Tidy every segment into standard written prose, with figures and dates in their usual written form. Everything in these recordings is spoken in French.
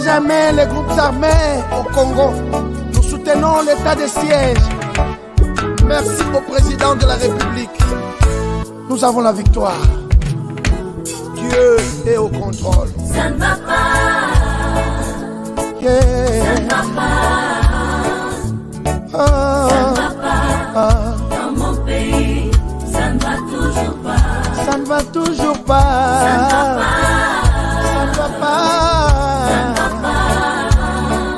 jamais les groupes armés au Congo. Nous soutenons l'état de siège. Merci au président de la République. Nous avons la victoire. Dieu est au contrôle. Ça ne va pas. Yeah. Ça ne va pas. Ça ne va pas. Dans mon pays, ça ne va toujours pas. Ça ne va toujours pas. Ça ne va pas. Ça ne va pas. Ça ne va pas.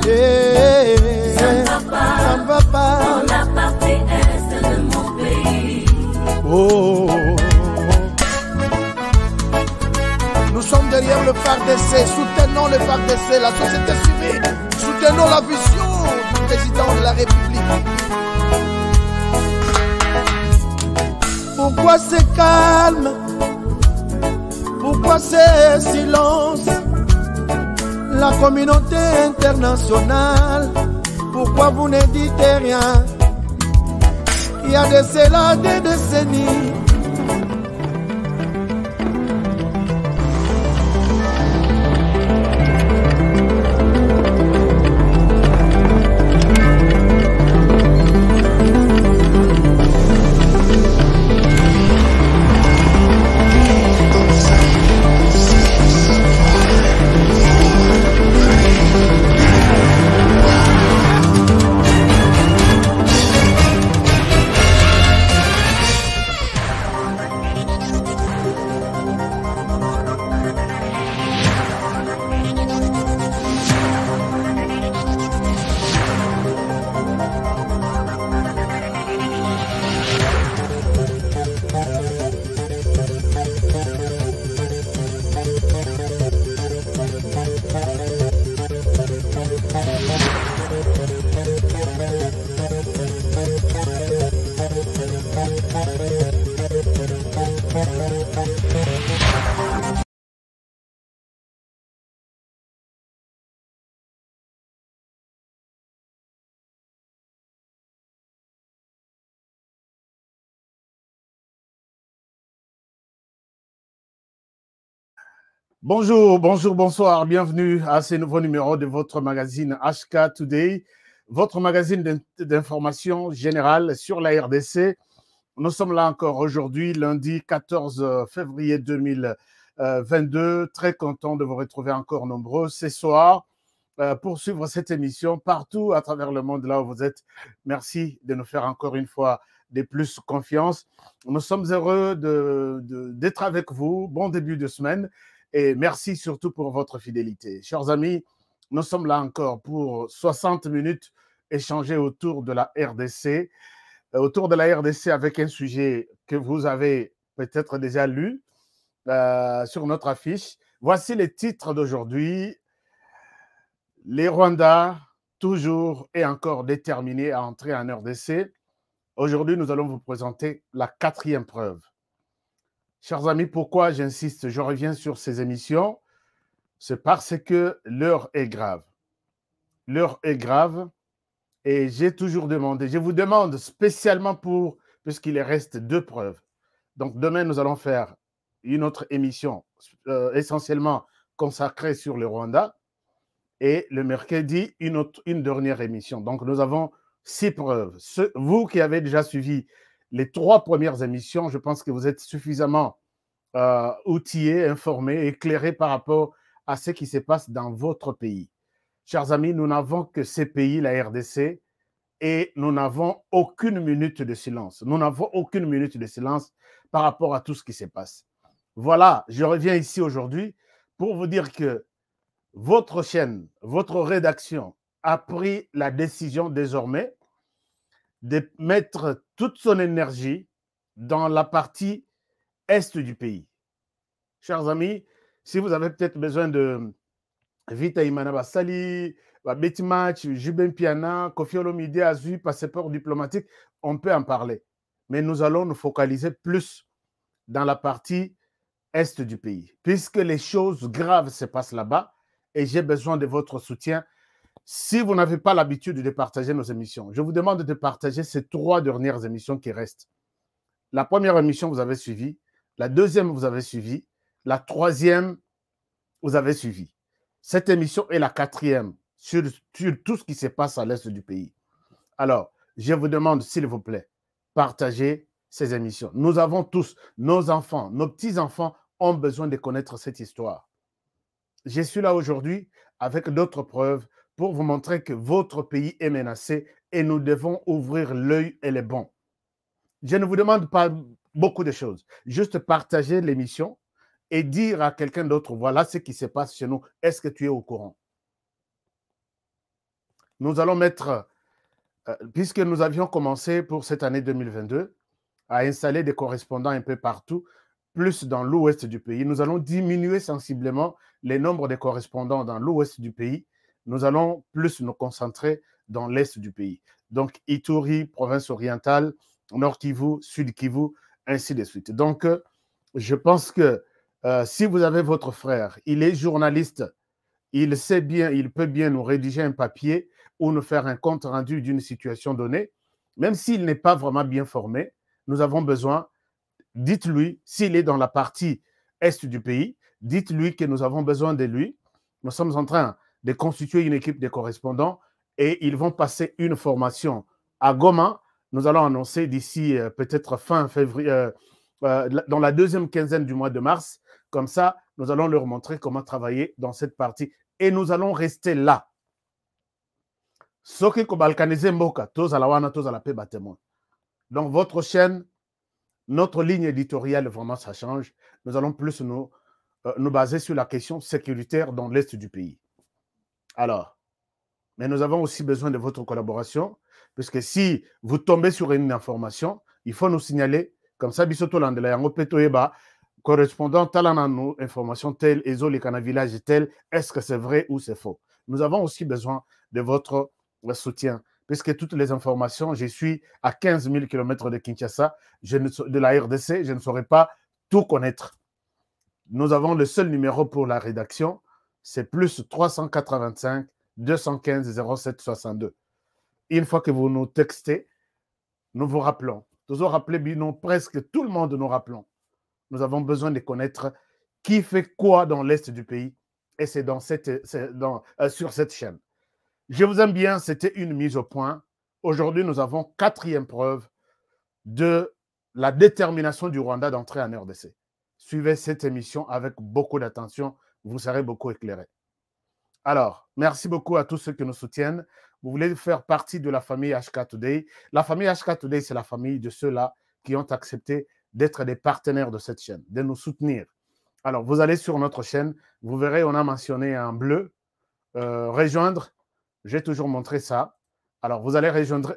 Yeah. Ça ne va pas. Ça ne va pas. Dans la partie est de mon pays. Oh. Nous sommes derrière le FARDC, soutenons le FARDC, la société civile, soutenons la vision du président de la République. Pourquoi c'est calme? Pourquoi c'est silence? La communauté internationale, pourquoi vous ne dites rien? Il y a de cela des décennies. Bonjour, bonjour, bonsoir, bienvenue à ce nouveau numéro de votre magazine HK Today, votre magazine d'information générale sur la RDC. Nous sommes là encore aujourd'hui, lundi 14 février 2022. Très content de vous retrouver encore nombreux ce soir pour suivre cette émission partout à travers le monde là où vous êtes. Merci de nous faire encore une fois de plus confiance. Nous sommes heureux d'être avec vous. Bon début de semaine. Et merci surtout pour votre fidélité. Chers amis, nous sommes là encore pour 60 minutes échanger autour de la RDC. Autour de la RDC avec un sujet que vous avez peut-être déjà lu sur notre affiche. Voici les titres d'aujourd'hui. Les Rwandais, toujours et encore déterminés à entrer en RDC. Aujourd'hui, nous allons vous présenter la 4e preuve. Chers amis, pourquoi j'insiste, je reviens sur ces émissions, c'est parce que l'heure est grave. L'heure est grave et j'ai toujours demandé, je vous demande spécialement puisqu'il reste 2 preuves. Donc demain, nous allons faire une autre émission essentiellement consacrée sur le Rwanda et le mercredi, une dernière émission. Donc nous avons 6 preuves. Vous qui avez déjà suivi les 3 premières émissions, je pense que vous êtes suffisamment outillés, informés, éclairés par rapport à ce qui se passe dans votre pays. Chers amis, nous n'avons que ces pays, la RDC, et nous n'avons aucune minute de silence. Nous n'avons aucune minute de silence par rapport à tout ce qui se passe. Voilà, je reviens ici aujourd'hui pour vous dire que votre chaîne, votre rédaction a pris la décision désormais de mettre toute son énergie dans la partie est du pays. Chers amis, si vous avez peut-être besoin de Vita Imana Basali, Betty Match, Jubin Piana, Kofi Olomide, Azu, passeport diplomatique, on peut en parler. Mais nous allons nous focaliser plus dans la partie est du pays, puisque les choses graves se passent là-bas et j'ai besoin de votre soutien. Si vous n'avez pas l'habitude de partager nos émissions, je vous demande de partager ces 3 dernières émissions qui restent. La première émission, vous avez suivi. La deuxième, vous avez suivi. La troisième, vous avez suivi. Cette émission est la 4e sur tout ce qui se passe à l'est du pays. Alors, je vous demande, s'il vous plaît, partagez ces émissions. Nous avons tous, nos enfants, nos petits-enfants ont besoin de connaître cette histoire. Je suis là aujourd'hui avec d'autres preuves pour vous montrer que votre pays est menacé et nous devons ouvrir l'œil et les bons. Je ne vous demande pas beaucoup de choses, juste partager l'émission et dire à quelqu'un d'autre, voilà ce qui se passe chez nous, est-ce que tu es au courant? Nous allons mettre, puisque nous avions commencé pour cette année 2022 à installer des correspondants un peu partout, plus dans l'ouest du pays, nous allons diminuer sensiblement les nombres de correspondants dans l'ouest du pays. Nous allons plus nous concentrer dans l'est du pays. Donc, Ituri, province orientale, Nord Kivu, Sud Kivu, ainsi de suite. Donc, je pense que si vous avez votre frère, il est journaliste, il sait bien, il peut bien nous rédiger un papier ou nous faire un compte rendu d'une situation donnée, même s'il n'est pas vraiment bien formé, nous avons besoin, dites-lui, s'il est dans la partie est du pays, dites-lui que nous avons besoin de lui. Nous sommes en train de constituer une équipe de correspondants et ils vont passer une formation à Goma. Nous allons annoncer d'ici peut-être fin février, dans la deuxième quinzaine du mois de mars. Comme ça, nous allons leur montrer comment travailler dans cette partie et nous allons rester là. Soki ko balkaniser mboka, tozala wana tozala pe batémoin. Donc, votre chaîne, notre ligne éditoriale, vraiment, ça change. Nous allons plus nous baser sur la question sécuritaire dans l'est du pays. Alors, mais nous avons aussi besoin de votre collaboration, puisque si vous tombez sur une information, il faut nous signaler, comme ça, bisoto landela yango peto eba, correspondant talana nous, information telle, ezo les cana village telle, est-ce que c'est vrai ou c'est faux? Nous avons aussi besoin de votre soutien, puisque toutes les informations, je suis à 15 000 km de Kinshasa, de la RDC, je ne saurais pas tout connaître. Nous avons le seul numéro pour la rédaction, c'est plus 385 215 07 62. Une fois que vous nous textez, nous vous rappelons. Toujours rappeler, Bino, presque tout le monde nous rappelons. Nous avons besoin de connaître qui fait quoi dans l'est du pays, et c'est sur cette chaîne. Je vous aime bien, c'était une mise au point. Aujourd'hui, nous avons 4e preuve de la détermination du Rwanda d'entrer en RDC. Suivez cette émission avec beaucoup d'attention, vous serez beaucoup éclairés. Alors, merci beaucoup à tous ceux qui nous soutiennent. Vous voulez faire partie de la famille HK Today. La famille HK Today, c'est la famille de ceux-là qui ont accepté d'être des partenaires de cette chaîne, de nous soutenir. Alors, vous allez sur notre chaîne, vous verrez, on a mentionné en bleu, rejoindre. J'ai toujours montré ça. Alors, vous allez rejoindre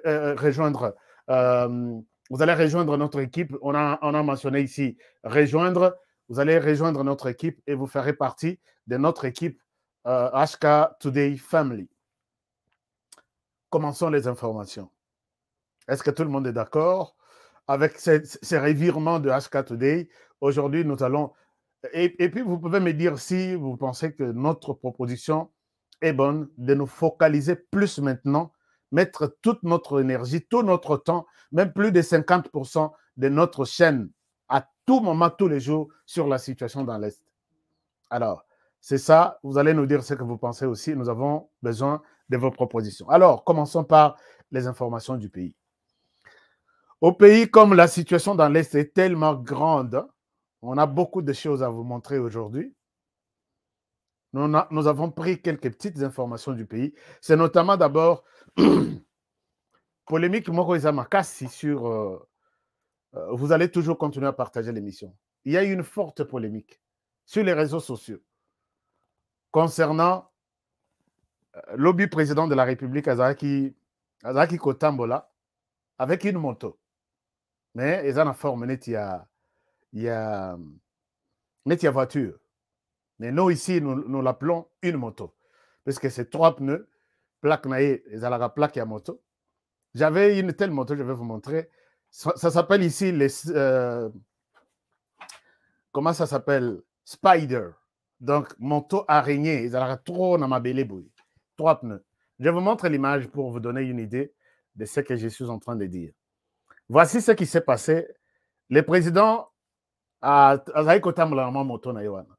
notre équipe. On a mentionné ici rejoindre. Vous allez rejoindre notre équipe et vous ferez partie de notre équipe HK Today Family. Commençons les informations. Est-ce que tout le monde est d'accord avec ces revirements de HK Today? Aujourd'hui, nous allons... Et puis, vous pouvez me dire si vous pensez que notre proposition est bonne, de nous focaliser plus maintenant, mettre toute notre énergie, tout notre temps, même plus de 50% de notre chaîne, à tout moment, tous les jours, sur la situation dans l'Est. Alors, c'est ça, vous allez nous dire ce que vous pensez aussi. Nous avons besoin de vos propositions. Alors, commençons par les informations du pays. Au pays, comme la situation dans l'Est est tellement grande, on a beaucoup de choses à vous montrer aujourd'hui. Nous avons pris quelques petites informations du pays. C'est notamment d'abord polémique Moko Makassi sur... vous allez toujours continuer à partager l'émission. Il y a eu une forte polémique sur les réseaux sociaux concernant l'obus président de la République, Azaki Kotambola, avec une moto. Mais ils ont en forme, il y a voiture. Mais nous, ici, nous l'appelons une moto. Parce que c'est 3 pneus, plaque naïe, ils ont la plaque et moto. J'avais une telle moto, je vais vous montrer. Ça s'appelle ici les... comment ça s'appelle? Spider. Donc, moto araignée. Ils ont trop dans ma belle bouille. 3 pneus. Je vous montre l'image pour vous donner une idée de ce que je suis en train de dire. Voici ce qui s'est passé. Le président a Moto na Yoana.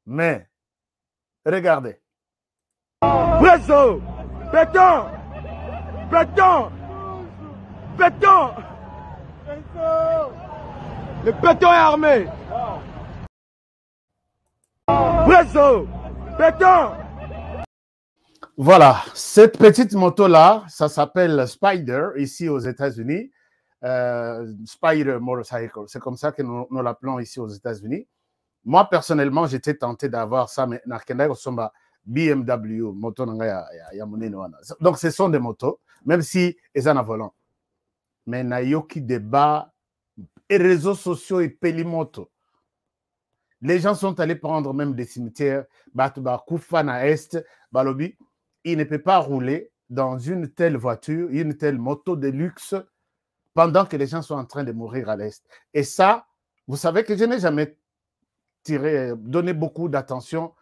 Mais Regardez. Presso, béton, béton, béton. Le béton est armé. Presso, béton. Voilà, cette petite moto-là, ça s'appelle Spider, ici aux États-Unis. Spider Motorcycle, c'est comme ça que nous l'appelons ici aux États-Unis. Moi, personnellement, j'étais tenté d'avoir ça, mais BMW, moto. Donc, ce sont des motos, même si elles ont un volant. Mais il y a qui débat et réseaux sociaux et pelimoto. Les gens sont allés prendre même des cimetières, Koufana Est, Balobi. Il ne peut pas rouler dans une telle voiture, une telle moto de luxe pendant que les gens sont en train de mourir à l'Est. Et ça, vous savez que je n'ai jamais donné beaucoup d'attention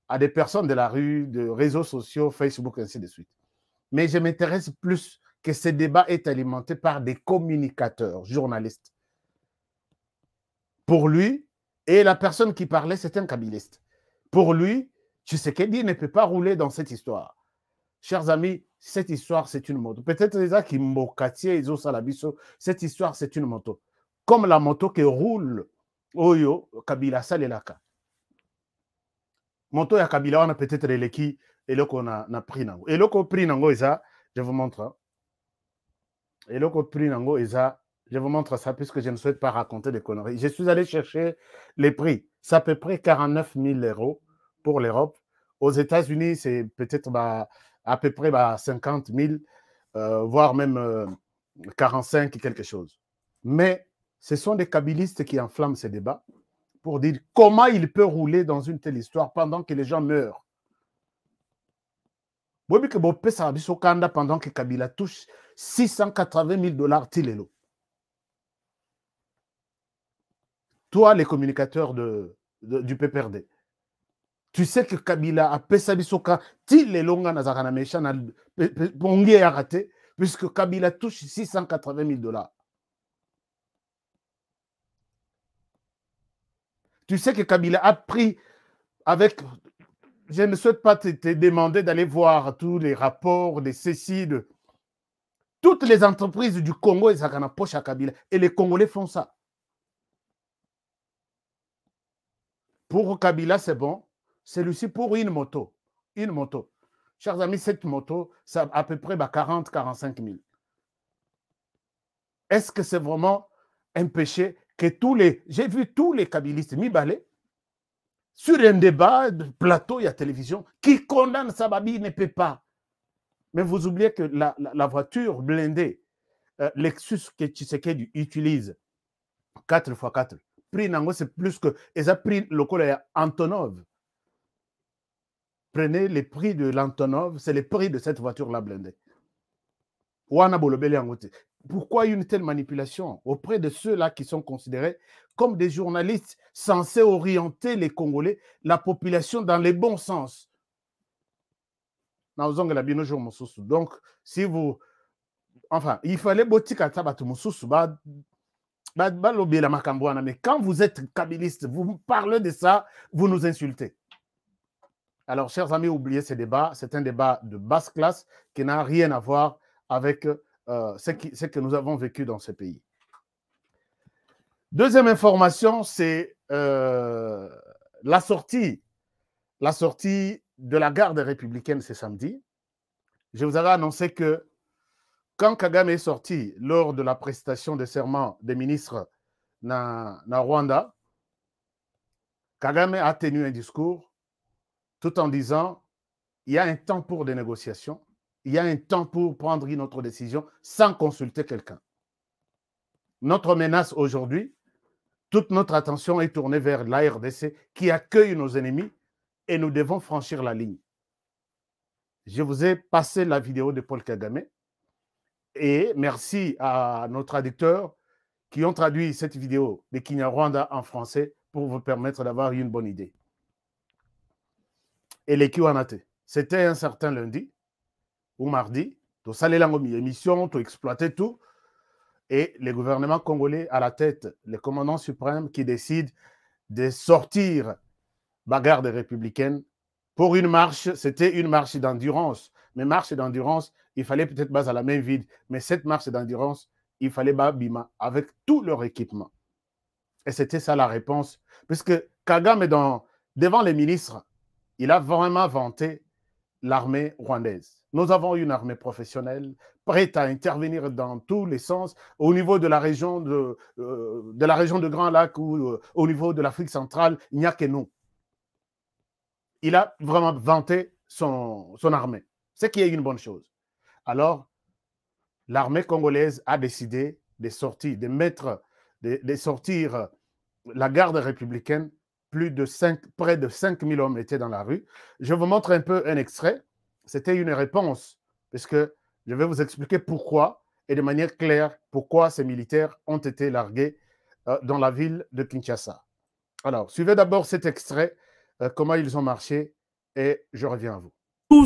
à des personnes de la rue, de réseaux sociaux, Facebook, ainsi de suite. Mais je m'intéresse plus que ce débat est alimenté par des communicateurs, journalistes. Pour lui, et la personne qui parlait, c'est un kabiliste. Pour lui, Tshisekedi ne peut pas rouler dans cette histoire. Chers amis, cette histoire, c'est une moto. Peut-être les gens qui m'okatier, ils ont ça la biso. Cette histoire, c'est une moto. Comme la moto qui roule, Oyo, Kabila Salelaka. Moto ya Kabila, on a peut-être les qui, et là qu'on a pris nango. Et là qu'on a pris nango, je vous montre. Et là qu'on a pris nango, je vous montre ça, puisque je ne souhaite pas raconter des conneries. Je suis allé chercher les prix. C'est à peu près 49 000 € pour l'Europe. Aux États-Unis, c'est peut-être à peu près 50 000, voire même 45 et quelque chose. Mais ce sont des kabylistes qui enflamment ces débats pour dire comment il peut rouler dans une telle histoire pendant que les gens meurent. Pendant que Kabila touche 680 000 $ Tilelo. Toi, les communicateurs du PPRD, tu sais que Kabila a Pesabisoka, Tilelo Nazarana Mechana, Pongi a raté, puisque Kabila touche 680 000 $. Tu sais que Kabila a pris avec... Je ne souhaite pas te demander d'aller voir tous les rapports des Cécides. Toutes les entreprises du Congo, ils ont poche à Kabila. Et les Congolais font ça. Pour Kabila, c'est bon. Celui-ci pour une moto. Une moto. Chers amis, cette moto, c'est à peu près 40-45 000. Est-ce que c'est vraiment un péché que tous les... J'ai vu tous les kabylistes mi-balais sur un débat de plateau et à télévision qui condamne Sababi ne peut pas. Mais vous oubliez que la voiture blindée, Lexus que Tshisekedi utilise, 4x4, prix nango c'est plus que... Ils ont pris le col Antonov. Prenez les prix de l'Antonov, c'est le prix de cette voiture-là blindée. Pourquoi une telle manipulation auprès de ceux-là qui sont considérés comme des journalistes censés orienter les Congolais, la population dans les bons sens? Donc, si vous... Enfin, il fallait mais quand vous êtes kabiliste, vous parlez de ça, vous nous insultez. Alors, chers amis, oubliez ce débat. C'est un débat de basse classe qui n'a rien à voir avec ce que nous avons vécu dans ce pays. Deuxième information, c'est la sortie de la garde républicaine ce samedi. Je vous avais annoncé que quand Kagame est sorti lors de la prestation de serment des ministres na Rwanda, Kagame a tenu un discours tout en disant il y a un temps pour des négociations, il y a un temps pour prendre une autre décision sans consulter quelqu'un. Notre menace aujourd'hui, toute notre attention est tournée vers la RDC qui accueille nos ennemis et nous devons franchir la ligne. Je vous ai passé la vidéo de Paul Kagame et merci à nos traducteurs qui ont traduit cette vidéo de Kinyarwanda en français pour vous permettre d'avoir une bonne idée. Et les Kiwanate, c'était un certain lundi ou mardi, tu salé l'émission, tu exploitais tout, et le gouvernement congolais à la tête, le commandant suprême qui décide de sortir la garde républicaine Pour une marche, c'était une marche d'endurance. Mais marche d'endurance, il fallait peut-être base à la main vide. Mais cette marche d'endurance, il fallait Bima avec tout leur équipement. Et c'était ça la réponse. Puisque Kagame, devant les ministres, il a vraiment vanté l'armée rwandaise. Nous avons une armée professionnelle, prête à intervenir dans tous les sens, au niveau de la région de Grand Lac ou au niveau de l'Afrique centrale, il n'y a que nous. Il a vraiment vanté son armée, ce qui est une bonne chose. Alors, l'armée congolaise a décidé de sortir, de sortir la garde républicaine. Près de 5000 hommes étaient dans la rue. Je vous montre un peu un extrait. C'était une réponse, parce que je vais vous expliquer pourquoi, et de manière claire, pourquoi ces militaires ont été largués dans la ville de Kinshasa. Alors, suivez d'abord cet extrait, comment ils ont marché, et je reviens à vous.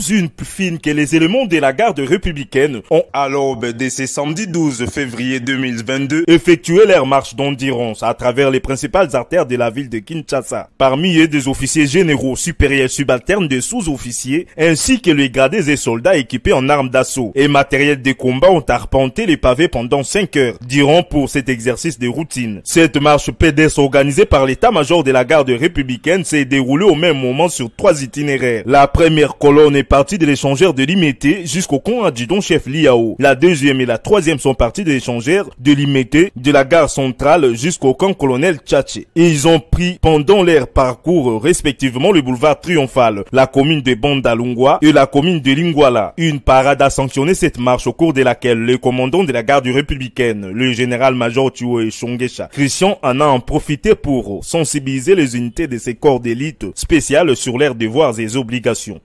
Une plus fine que les éléments de la garde républicaine ont, à l'aube de ce samedi 12 février 2022, effectué leur marche d'endurance à travers les principales artères de la ville de Kinshasa. Parmi eux, des officiers généraux, supérieurs, subalternes, des sous-officiers, ainsi que les gradés et soldats équipés en armes d'assaut et matériel de combat ont arpenté les pavés pendant 5 heures, durant pour cet exercice de routine. Cette marche pédestre organisée par l'état-major de la garde républicaine s'est déroulée au même moment sur 3 itinéraires. La première colonne est partie de l'échangeur de Limete jusqu'au camp adjudant-chef Liao. La deuxième et la troisième sont parties de l'échangeur de Limete de la gare centrale jusqu'au camp colonel Tchatché. Ils ont pris pendant leur parcours respectivement le boulevard Triomphal, la commune de Bandalungwa et la commune de Lingwala. Une parade a sanctionné cette marche au cours de laquelle le commandant de la garde républicaine, le général-major Tuo Shongesha Christian, en a profité pour sensibiliser les unités de ces corps d'élite spéciales sur leurs devoirs et obligations.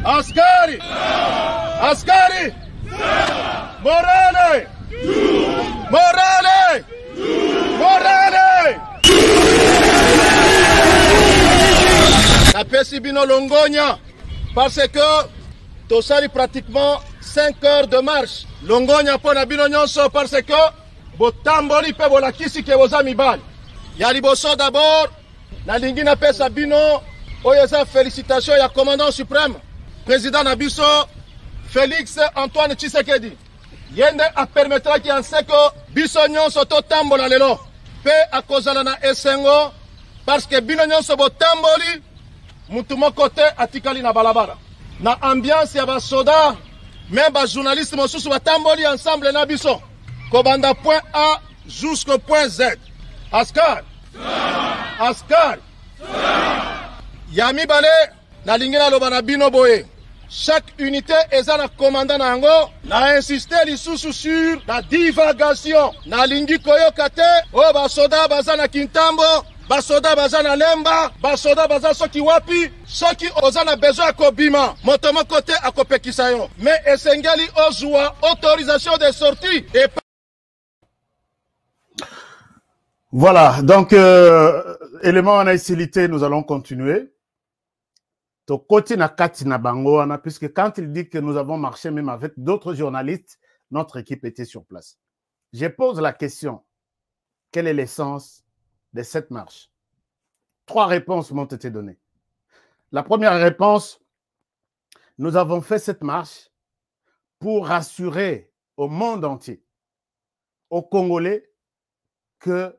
Askari! Askari! Morale! Morale! Morale! Napesi bino Longonia parce que tosali pratiquement 5 heures de marche. Longonia pona bino nyonso parce que botamboli pe bolakisi ke boza mibali. Ya liboso d'abord nalingi napesa bino oyo eza félicitations ya commandant suprême président Nabiso, Félix Antoine Tshisekedi. Yende a permettra ki anseko biso nyonso to tambola lelo. Pe akozala na esengo parce que bino nyonso bo tamboli mutu moko te atikali na balabala. Na ambiance ya basoda, même ba journaliste mosusu batamboli ensemble na biso. Kobanda point A jusqu'au point Z. Askar. Askar. Yami bale na lingina loba na bino boye. Chaque unité est un commandant nango. Na insisté lisusu sur la divagation. Na lingi koyoka te. O basoda baza na Kintambo, basoda baza na Lemba, basoda baza soki wapi, soki oza na besoin ya kobima. Moto moko te akopekisa yo. Mais esengeli ozwa autorisation de sortie et Voilà, donc élément en hostilité, nous allons continuer. Côté na kati na bango, puisque quand il dit que nous avons marché même avec d'autres journalistes, notre équipe était sur place. Je pose la question, quelle est l'essence de cette marche? 3 réponses m'ont été données. La première réponse, nous avons fait cette marche pour rassurer au monde entier, aux Congolais, que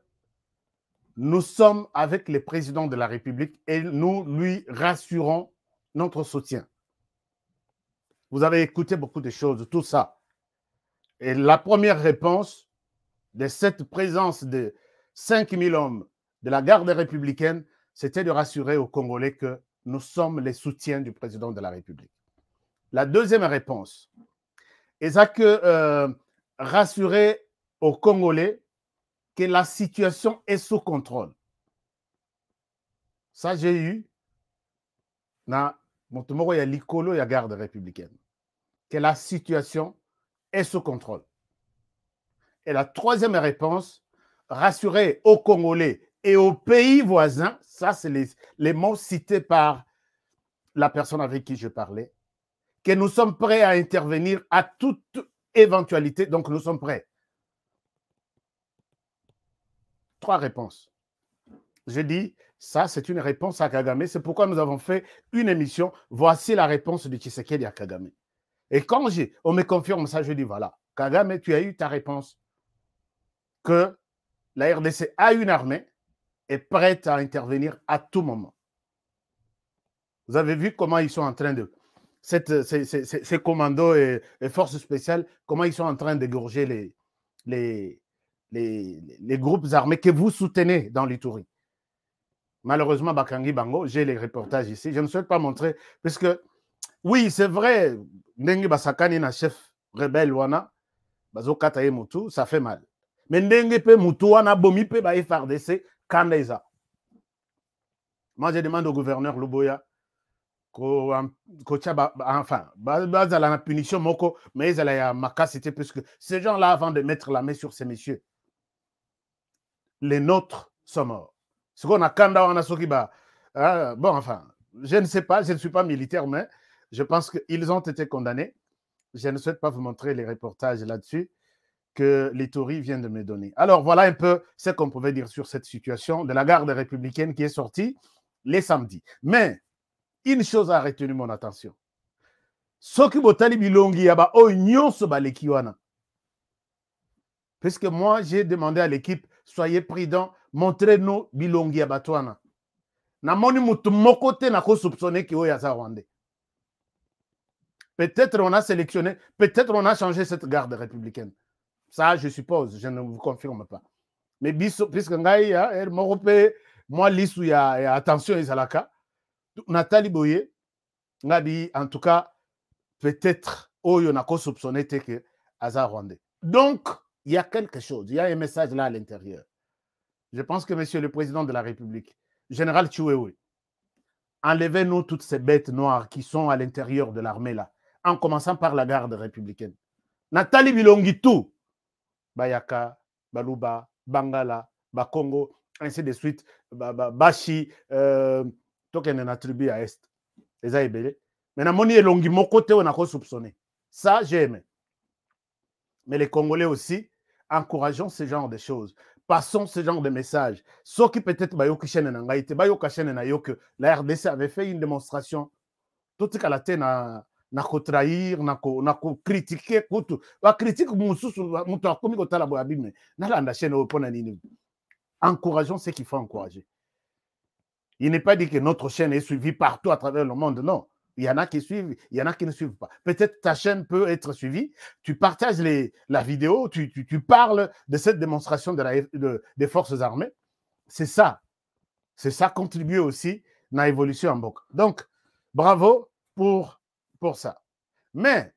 nous sommes avec le président de la République et nous lui rassurons notre soutien. Vous avez écouté beaucoup de choses, tout ça. Et la première réponse de cette présence de 5000 hommes de la garde républicaine, c'était de rassurer aux Congolais que nous sommes les soutiens du président de la République. La deuxième réponse est que rassurer aux Congolais que la situation est sous contrôle. Ça, j'ai eu na motomoko ya likolo ya garde républicaine. Que la situation est sous contrôle. Et la troisième réponse, rassurer aux Congolais et aux pays voisins, ça c'est les mots cités par la personne avec qui je parlais, que nous sommes prêts à intervenir à toute éventualité, donc nous sommes prêts. 3 réponses. Je dis, Ça, c'est une réponse à Kagame. C'est pourquoi nous avons fait une émission. Voici la réponse de Tshisekedi à Kagame. Et quand on me confirme ça, je dis voilà, Kagame, tu as eu ta réponse. Que la RDC a une armée, est prête à intervenir à tout moment. Vous avez vu comment ils sont en train de... Ces commandos et forces spéciales, comment ils sont en train d'égorger les groupes armés que vous soutenez dans l'Ituri. Malheureusement, Bakangi Bango, j'ai les reportages ici. Je ne souhaite pas montrer, parce que, oui, c'est vrai, Ndengi Basakani, na chef rebelle, wana, Bazo Kataye Moutou, ça fait mal. Mais Ndengi pe Moutou, wana, Bomi pe ba FRDC, Kandeza. Moi, je demande au gouverneur Luboya, enfin, la punition, moko, mais ils allaient ma capacité, puisque ces gens-là, avant de mettre la main sur ces messieurs, les nôtres sont morts. Ce qu'on a Kanda, on a Sokiba. Bon, enfin, je ne sais pas, je ne suis pas militaire, mais je pense qu'ils ont été condamnés. Je ne souhaite pas vous montrer les reportages là-dessus que l'Ituri vient de me donner. Alors, voilà un peu ce qu'on pouvait dire sur cette situation de la garde républicaine qui est sortie les samedis. Mais, une chose a retenu mon attention. Soki botali bilongi yaba oignon so balekiwana. Puisque moi, j'ai demandé à l'équipe, soyez prudents, montrez-nous bilongi yabatwana. Na moni mutu mokote na ko soupçonné ki oya za Rwandais. Peut-être on a sélectionné, peut-être on a changé cette garde républicaine. Ça, je suppose, je ne vous confirme pas. Mais puisque ngai moi lisu ya attention izalaka. Nathalie Boye, Ngabi, en tout cas, peut-être, Oyo Nako soupçonné que Hazard Rwandais. Donc, il y a quelque chose, il y a un message là à l'intérieur. Je pense que monsieur le président de la République, général Chiwewe, enlevez-nous toutes ces bêtes noires qui sont à l'intérieur de l'armée là, en commençant par la garde républicaine. Nathalie Bilongitou, Bayaka, Baluba, Bangala, Bakongo, ainsi de suite, Bashi, token en attribué à Est. Les aïbélés. Maintenant, moni elongi mon côté, on a quoi soupçonné. Ça, j'ai aimé. Mais les Congolais aussi, encourageons ce genre de choses. Passons ce genre de messages. Ce qui peut-être, la RDC avait fait une démonstration. Tout ce qu'elle a fait, na trahir, na critiquer, na critique, encourageons ce qu'il faut encourager. Il n'est pas dit que notre chaîne est suivie partout à travers le monde, non. Il y en a qui suivent, il y en a qui ne suivent pas. Peut-être ta chaîne peut être suivie, tu partages la vidéo, tu parles de cette démonstration des forces armées. C'est ça. C'est ça contribuer aussi à l'évolution en Boka. Donc, bravo pour ça. Mais,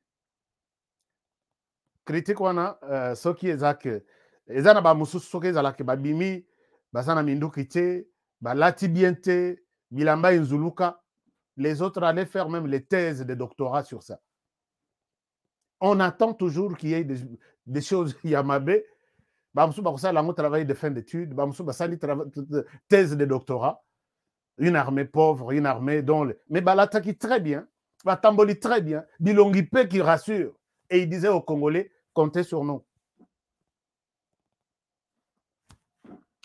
critique wana, ce qui est que, les ana ba musu ce qui est là que babimi, basana mindu kite, balati biente, bilamba inzuluka. Les autres allaient faire même les thèses de doctorat sur ça. On attend toujours qu'il y ait des choses Yamabe. Bamsou Baroussa Lango travaille de fin d'études. Bamsou Bassali thèse de doctorat. Une armée pauvre, une armée dont... Mais Balataki très bien. Batamboli très bien. Bilongipe qui rassure. Et il disait aux Congolais, comptez sur nous.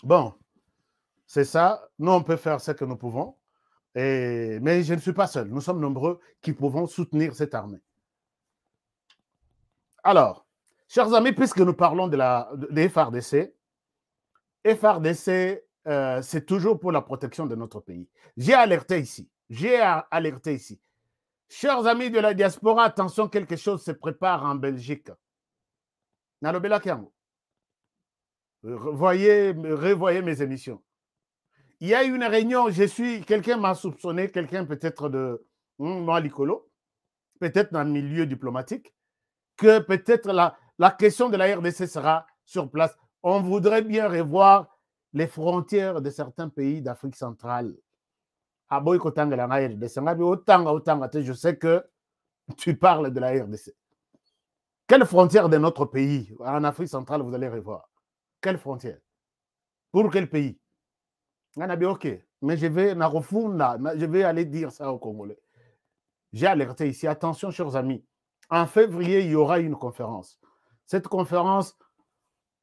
Bon, c'est ça. Nous, on peut faire ce que nous pouvons. Mais je ne suis pas seul. Nous sommes nombreux qui pouvons soutenir cette armée. Alors, chers amis, puisque nous parlons des FARDC, FARDC, c'est toujours pour la protection de notre pays. J'ai alerté ici. Chers amis de la diaspora, attention, quelque chose se prépare en Belgique. Nalobela Kiango. Revoyez mes émissions. Il y a eu une réunion, quelqu'un m'a soupçonné, quelqu'un peut-être de moi, Licolo, peut-être dans le milieu diplomatique, que peut-être la question de la RDC sera sur place. On voudrait bien revoir les frontières de certains pays d'Afrique centrale. Je sais que tu parles de la RDC. Quelle frontière de notre pays en Afrique centrale vous allez revoir? Quelle frontière? Pour quel pays? Ok, mais je vais aller dire ça aux Congolais. J'ai alerté ici, attention chers amis, en février, il y aura une conférence. Cette conférence,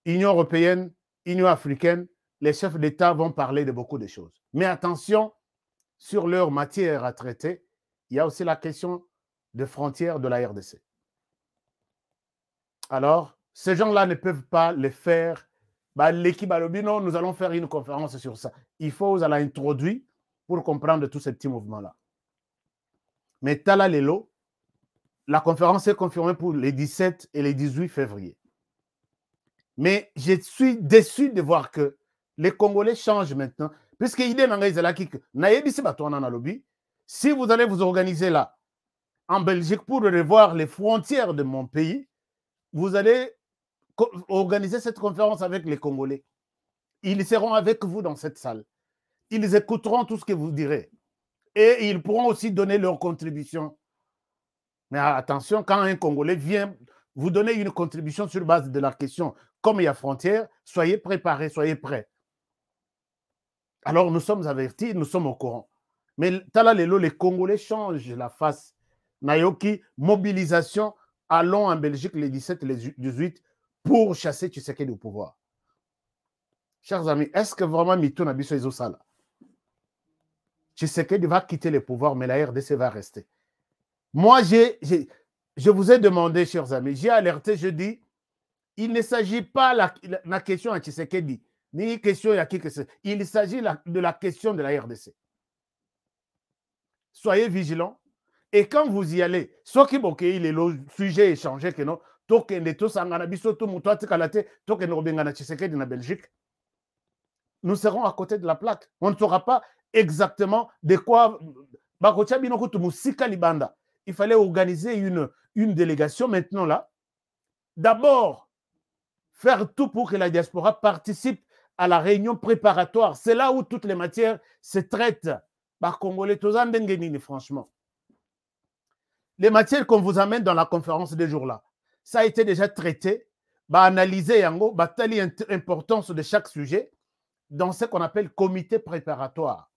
Union européenne, Union africaine, les chefs d'État vont parler de beaucoup de choses. Mais attention, sur leur matière à traiter, il y a aussi la question de frontières de la RDC. Alors, ces gens-là ne peuvent pas le faire. Bah, l'équipe Alobino, nous allons faire une conférence sur ça. Il faut vous aller introduire pour comprendre tous ces petits mouvements-là. Mais Tala Lelo, la conférence est confirmée pour les 17 et les 18 février. Mais je suis déçu de voir que les Congolais changent maintenant. Puisque l'idée si vous allez vous organiser là, en Belgique, pour revoir les frontières de mon pays, vous allez organiser cette conférence avec les Congolais. Ils seront avec vous dans cette salle. Ils écouteront tout ce que vous direz. Et ils pourront aussi donner leur contribution. Mais attention, quand un Congolais vient vous donner une contribution sur base de la question, comme il y a frontière, soyez préparés, soyez prêts. Alors nous sommes avertis, nous sommes au courant. Mais Tala Lelo, les Congolais changent la face. Nayoki, mobilisation, allons en Belgique les 17 et les 18 pour chasser Tshisekedi au pouvoir. Chers amis, est-ce que vraiment Mito Nabiso Ezosala? Tshisekedi va quitter le pouvoir, mais la RDC va rester. Moi, je vous ai demandé, chers amis, j'ai alerté, je dis, il ne s'agit pas la question à Tshisekedi, ni question à qui que ce soit. Il s'agit de la question de la RDC. Soyez vigilants. Et quand vous y allez, ce qui est le sujet échangé que non, nous serons à côté de la plaque. On ne saura pas exactement de quoi. Il fallait organiser une délégation maintenant là. D'abord, faire tout pour que la diaspora participe à la réunion préparatoire. C'est là où toutes les matières se traitent par Congolais. Franchement. Les matières qu'on vous amène dans la conférence des jours-là, ça a été déjà traité, analysé, l'importance de chaque sujet dans ce qu'on appelle comité préparatoire,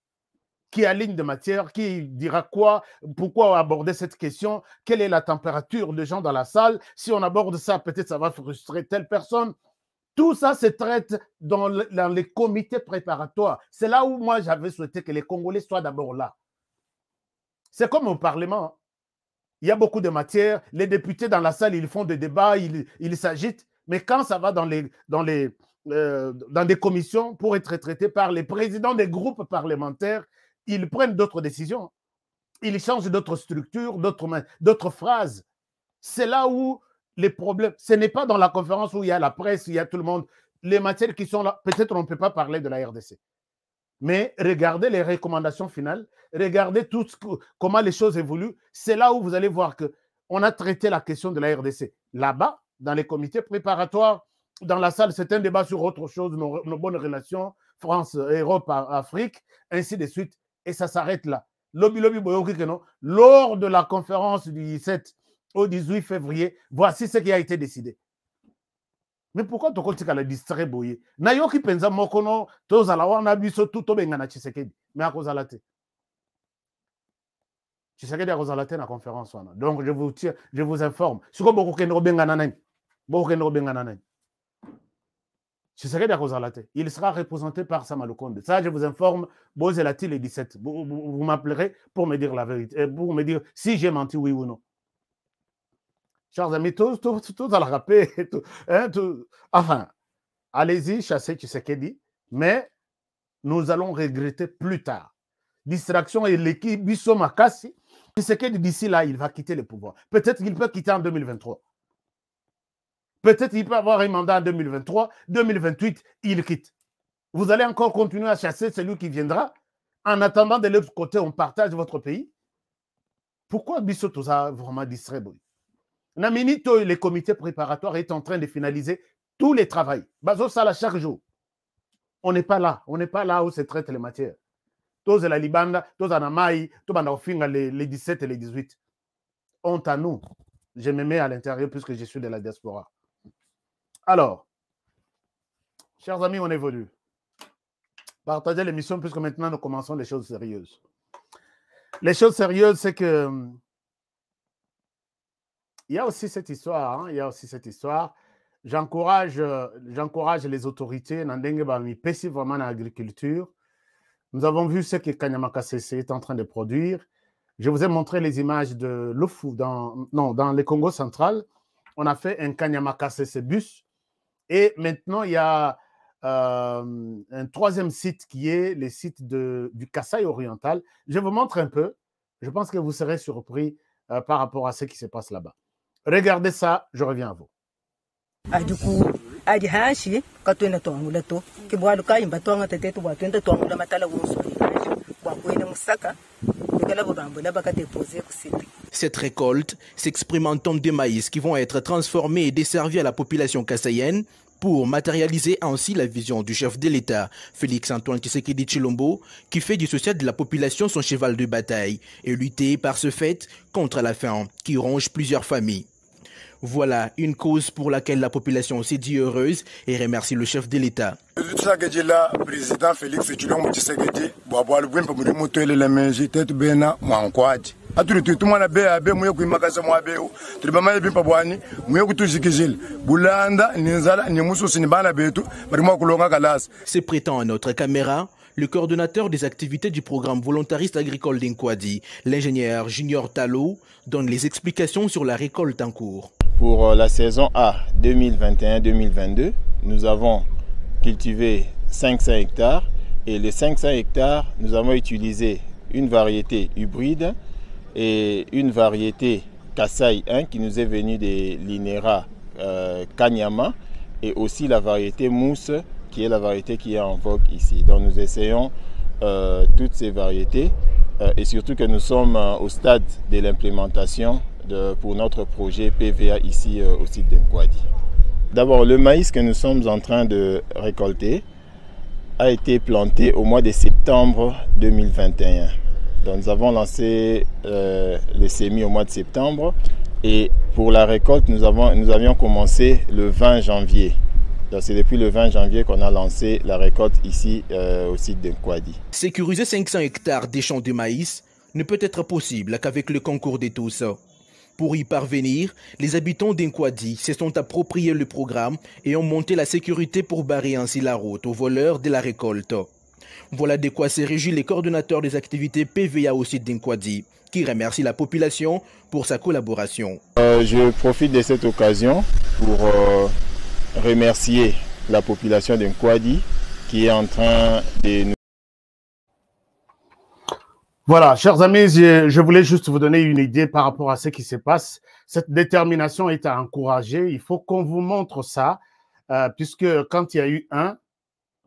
qui aligne de matière, qui dira quoi, pourquoi aborder cette question, quelle est la température des gens dans la salle, si on aborde ça, peut-être ça va frustrer telle personne. Tout ça se traite dans les comités préparatoires. C'est là où moi j'avais souhaité que les Congolais soient d'abord là. C'est comme au Parlement. Il y a beaucoup de matières. Les députés dans la salle, ils font des débats, ils s'agitent. Mais quand ça va dans des commissions pour être traité par les présidents des groupes parlementaires, ils prennent d'autres décisions. Ils changent d'autres structures, d'autres phrases. C'est là où les problèmes... Ce n'est pas dans la conférence où il y a la presse, il y a tout le monde. Les matières qui sont là, peut-être on ne peut pas parler de la RDC. Mais regardez les recommandations finales, regardez comment les choses évoluent. C'est là où vous allez voir qu'on a traité la question de la RDC. Là-bas, dans les comités préparatoires, dans la salle, c'est un débat sur autre chose, nos bonnes relations, France, Europe, Afrique, ainsi de suite. Et ça s'arrête là. Lors de la conférence du 17 au 18 février, voici ce qui a été décidé. Mais pourquoi tu continues à le distraire? Nayoki pensa mokono tozala wana biso tout obengana Tshisekedi. Mais à cause de la Tshisekedi a cause de la conférence. Donc je vous informe. Ce que beaucoup de obengana nani. Beaucoup de obengana nani. Tshisekedi a cause de la il sera représenté par Samalukonde. Ça, je vous informe. Bozelati le 17. Vous m'appellerez pour me dire la vérité, pour me dire si j'ai menti oui ou non. Chers amis, tous à la rappeler. Enfin, allez-y, chassez Tshisekedi, mais nous allons regretter plus tard. Distraction et l'équipe Bisso Makassi, Tshisekedi d'ici là, il va quitter le pouvoir. Peut-être qu'il peut quitter en 2023. Peut-être qu'il peut avoir un mandat en 2023, 2028, il quitte. Vous allez encore continuer à chasser celui qui viendra. En attendant, de l'autre côté, on partage votre pays. Pourquoi Bisso tout ça vraiment distrait? Naminito et les comités préparatoires est en train de finaliser tous les travaux. Bazo Sala chaque jour. On n'est pas là. On n'est pas là où se traitent les matières. Tous la Libanda, tous en Amaï, tous en Ofinga, les 17 et les 18. Honte à nous. Je me mets à l'intérieur puisque je suis de la diaspora. Alors, chers amis, on évolue. Partagez l'émission puisque maintenant nous commençons les choses sérieuses. Les choses sérieuses, c'est que il y a aussi cette histoire, il y a aussi cette histoire. j'encourage les autorités dans vraiment l'agriculture. Nous avons vu ce que Kanyamaka CC est en train de produire. Je vous ai montré les images de Lufu dans le Congo central. On a fait un Kanyamaka CC bus. Et maintenant, il y a un troisième site qui est le site du Kasaï oriental. Je vous montre un peu. Je pense que vous serez surpris par rapport à ce qui se passe là-bas. Regardez ça, je reviens à vous. Cette récolte s'exprime en tonnes de maïs qui vont être transformées et desservies à la population kassaïenne pour matérialiser ainsi la vision du chef de l'État, Félix-Antoine Tshisekedi Tshilombo, qui fait du social de la population son cheval de bataille et lutter par ce fait contre la faim qui ronge plusieurs familles. Voilà une cause pour laquelle la population s'est dit heureuse et remercie le chef de l'État. Président Félix Tshisekedi Se prêtant à notre caméra, le coordonnateur des activités du programme volontariste agricole d'Inkwadi, l'ingénieur Junior Talo, donne les explications sur la récolte en cours. Pour la saison A 2021-2022, nous avons cultivé 500 hectares et les 500 hectares, nous avons utilisé une variété hybride et une variété Kasaï 1 qui nous est venue de l'INERA Kanyama et aussi la variété Mousse qui est la variété qui est en vogue ici. Donc nous essayons toutes ces variétés et surtout que nous sommes au stade de l'implémentation pour notre projet PVA ici au site d'Inkwadi. D'abord, le maïs que nous sommes en train de récolter a été planté au mois de septembre 2021. Donc, nous avons lancé les semis au mois de septembre et pour la récolte, nous avions commencé le 20 janvier. C'est depuis le 20 janvier qu'on a lancé la récolte ici au site d'Inkwadi. Sécuriser 500 hectares des champs de maïs ne peut être possible qu'avec le concours de tous. Pour y parvenir, les habitants d'Inkwadi se sont appropriés le programme et ont monté la sécurité pour barrer ainsi la route aux voleurs de la récolte. Voilà de quoi se réjouit les coordonnateurs des activités PVA au site d'Inkwadi, qui remercie la population pour sa collaboration. Je profite de cette occasion pour remercier la population d'Inkwadi qui est en train de nous... Voilà, chers amis, je voulais juste vous donner une idée par rapport à ce qui se passe. Cette détermination est à encourager. Il faut qu'on vous montre ça, puisque quand il y a eu un,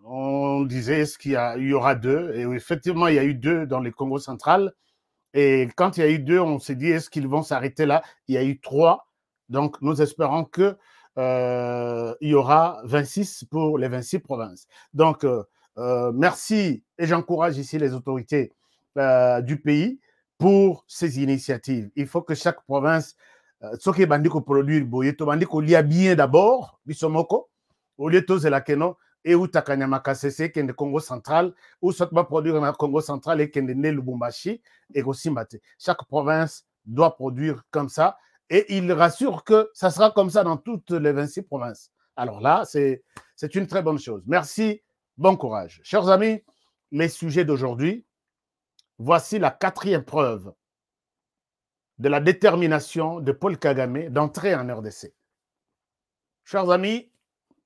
on disait est-ce qu'il y aura deux. Et effectivement, il y a eu deux dans le Congo central. Et quand il y a eu deux, on s'est dit est-ce qu'ils vont s'arrêter là? Il y a eu trois. Donc, nous espérons que il y aura 26 pour les 26 provinces. Donc, merci et j'encourage ici les autorités du pays pour ces initiatives. Il faut que chaque province, ce qui est bandit qu'on produit, bandit qu'on lia bien d'abord, bisomoko, au lieu de la keno, et où Takanyamaka CC, qui est le Congo central, ou soit pas produire dans le Congo central et qui est le Lubumbashi, et aussi Mate. Chaque province doit produire comme ça, et il rassure que ça sera comme ça dans toutes les 26 provinces. Alors là, c'est une très bonne chose. Merci, bon courage. Chers amis, les sujets d'aujourd'hui, voici la 4e preuve de la détermination de Paul Kagame d'entrer en RDC. Chers amis,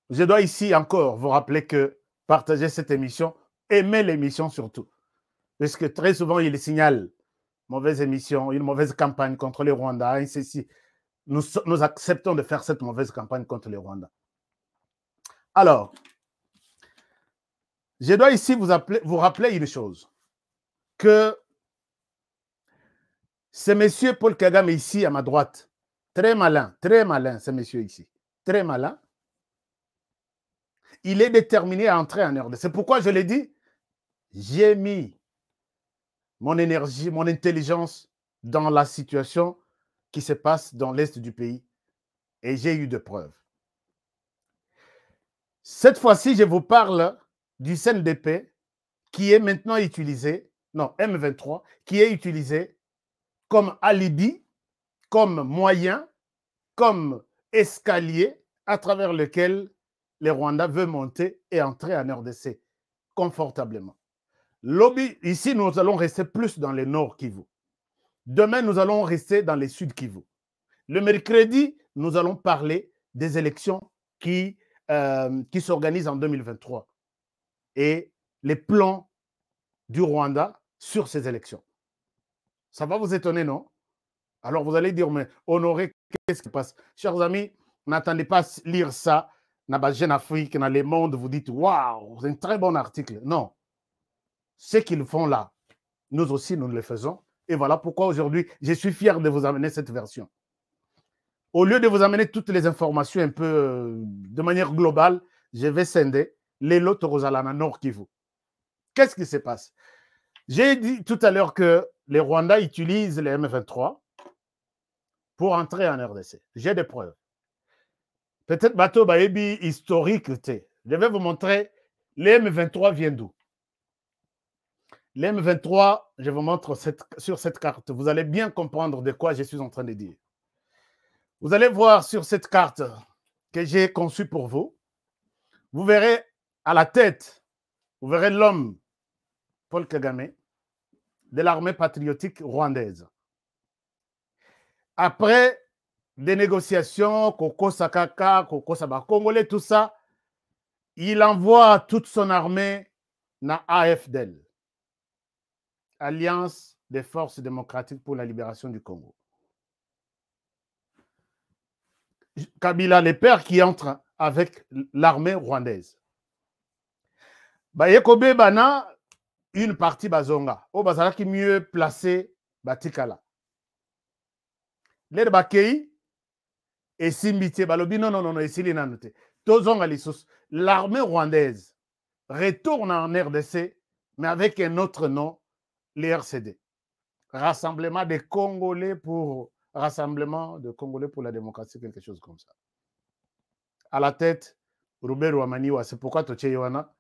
je dois ici encore vous rappeler que partagez cette émission, aimez l'émission surtout. Parce que très souvent, il signale mauvaise émission, une mauvaise campagne contre les Rwandais. Nous acceptons de faire cette mauvaise campagne contre les Rwandais. Alors, je dois ici vous rappeler une chose. Que ce monsieur Paul Kagame ici à ma droite, très malin ce monsieur ici, très malin, il est déterminé à entrer en RDC. C'est pourquoi je l'ai dit, j'ai mis mon énergie, mon intelligence dans la situation qui se passe dans l'est du pays et j'ai eu de preuves. Cette fois-ci, je vous parle du CNDP qui est maintenant utilisé, non, M23, qui est utilisé comme alibi, comme moyen, comme escalier à travers lequel les Rwandais veulent monter et entrer en RDC confortablement. Lobby, ici, nous allons rester plus dans le nord Kivu. Demain, nous allons rester dans le sud Kivu. Le mercredi, nous allons parler des élections qui s'organisent en 2023 et les plans du Rwanda sur ces élections. Ça va vous étonner, non? Alors vous allez dire, mais Honoré, qu'est-ce qui passe? Chers amis, n'attendez pas à lire ça dans la Jeune Afrique, dans Le Monde, vous dites, waouh, c'est un très bon article. Non. Ce qu'ils font là, nous aussi, nous le faisons. Et voilà pourquoi aujourd'hui, je suis fier de vous amener cette version. Au lieu de vous amener toutes les informations un peu de manière globale, je vais scinder les lots Rosalana Nord Kivu. Qu'est-ce qui se passe? J'ai dit tout à l'heure que les Rwandais utilisent les M23 pour entrer en RDC. J'ai des preuves. Peut-être bateau baebi historique. Je vais vous montrer les M23 viennent d'où. Les M23, je vous montre sur cette carte. Vous allez bien comprendre de quoi je suis en train de dire. Vous allez voir sur cette carte que j'ai conçue pour vous. Vous verrez à la tête, vous verrez l'homme, Paul Kagame, de l'armée patriotique rwandaise. Après des négociations, Koko Sakaka, Koko Saba Congolais, tout ça, il envoie toute son armée dans AFDL, Alliance des forces démocratiques pour la libération du Congo. Kabila, les pères qui entrent avec l'armée rwandaise. Bayekobe Bana, une partie Bazonga. Au Bazara qui mieux placé Batikala. Les Bakei et Simbiti Balobi, non, et Silinanote. Tozonga Lissus. L'armée rwandaise retourne en RDC, mais avec un autre nom, les RCD. Rassemblement des Congolais pour la démocratie, quelque chose comme ça. À la tête, Robert Ouamaniwa, c'est pourquoi Toche Yohana.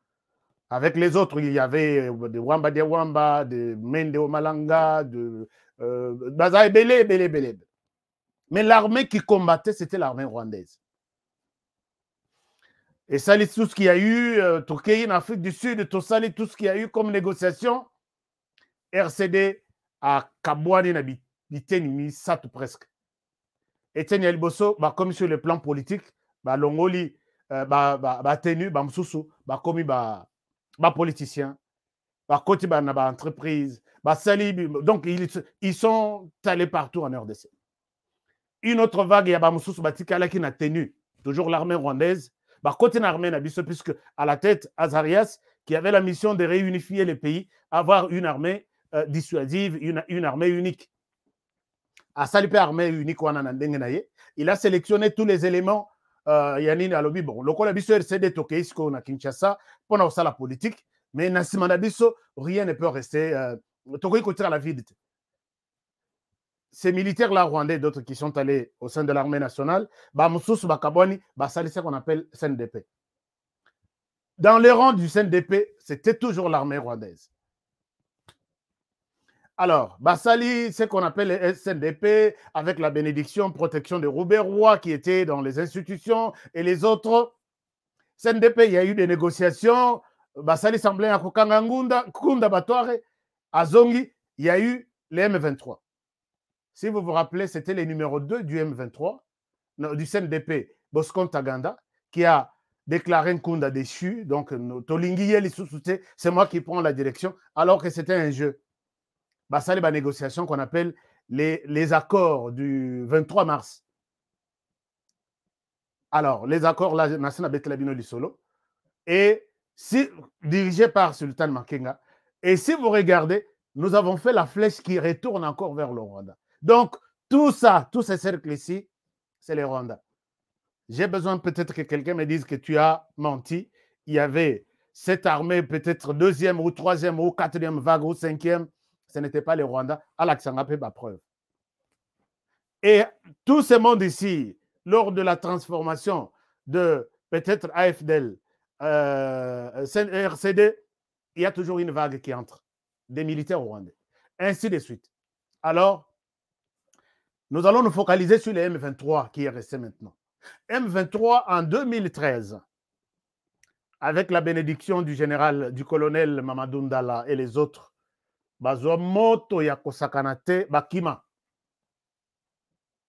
Avec les autres, il y avait de Wamba de Wamba, de Mende Omalanga, de Bazaï Belé. Mais l'armée qui combattait, c'était l'armée rwandaise. Et ça, tout ce qu'il y a eu, Turquie, en Afrique du Sud, tout ça, tout ce qu'il y a eu comme négociation, RCD à Kabouani Nabiteni, ça tout presque. Etienne Yaliboso, comme sur le plan politique, Longoli, Tenu, Msusu, comme politicien, côté entreprise, donc ils sont allés partout en RDC. Une autre vague, il y a Msusu Batikala qui n'a tenu, toujours l'armée rwandaise, côté l'armée Nabiso, puisque à la tête, Azarias, qui avait la mission de réunifier les pays, avoir une armée dissuasive, une armée unique. À Salipé armée unique, il a sélectionné tous les éléments. Yanine Alobi, bon, le Colabiso RCD Tokeisko na Kinshasa, pendant ça la politique, mais Nasimanabiso, rien ne peut rester. Tokoi côté à la vide. Ces militaires-là rwandais, d'autres qui sont allés au sein de l'armée nationale, Moussous, Bakaboni, c'est ce qu'on appelle CNDP. Dans les rangs du CNDP, c'était toujours l'armée rwandaise. Alors, Bassali, ce qu'on appelle le SNDP, avec la bénédiction, protection de Robert Roy, qui était dans les institutions, et les autres. SNDP, il y a eu des négociations. Bassali semblait à Kokangangunda, Kunda Batware. À Zongi, il y a eu les M23. Si vous vous rappelez, c'était le numéro 2 du M23, du SNDP, Bosco Ntaganda, qui a déclaré Nkunda déchu. Donc, Tolingi, c'est moi qui prends la direction, alors que c'était un jeu. Ça, les négociations qu'on appelle les accords du 23 mars. Alors, les accords là, Nassana Betlabino Lissolo, et dirigés par Sultan Makenga. Et si vous regardez, nous avons fait la flèche qui retourne encore vers le Rwanda. Donc, tout ça, tous ces cercles ici, c'est les Rwandais. J'ai besoin peut-être que quelqu'un me dise que tu as menti. Il y avait cette armée, peut-être deuxième ou troisième ou quatrième vague ou cinquième. Ce n'était pas les Rwandais. Alaksangapé, ma preuve. Et tout ce monde ici, lors de la transformation de peut-être AFDL, RCD, il y a toujours une vague qui entre, des militaires rwandais. Ainsi de suite. Alors, nous allons nous focaliser sur les M23 qui est resté maintenant. M23 en 2013, avec la bénédiction du général, du colonel Mamadou Ndala et les autres, bazwa moto ya kosakanate bakima.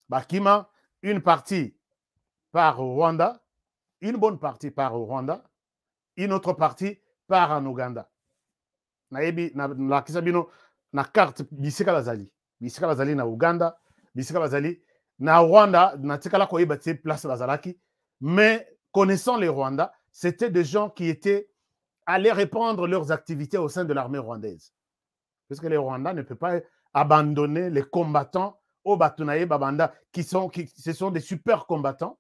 Bakima, une partie part au Rwanda, une bonne partie part au Rwanda, une autre partie part en Ouganda. Naebi na kisabino na carte bisika bazali. Bisika bazali na Ouganda, bisika bazali na Rwanda, na tikala koyeba tie place bazalaki, mais connaissant les Rwandais, c'était des gens qui étaient allés répandre leurs activités au sein de l'armée rwandaise. Parce que les Rwandais ne peuvent pas abandonner les combattants au Batunaye Babanda ce sont des super combattants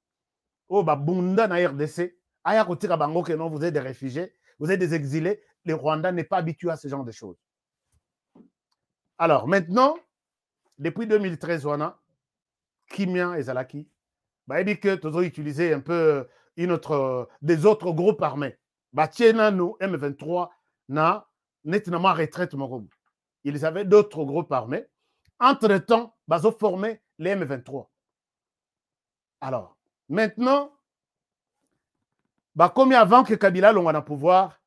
au Babunda na RDC. Aya kotira bango que non, vous êtes des réfugiés, vous êtes des exilés. Les Rwandais n'est pas habitués à ce genre de choses. Alors, depuis 2013, on a Kimia et Zalaki. Bah, dit que tu as utilisé un peu des autres groupes armés. Bah, tiens, nous, M23, na nettement retraite. Ils avaient d'autres groupes armés. Entre-temps, ils ont formé les M23. Alors, maintenant, bah, comme avant que Kabila l'on a pouvoir,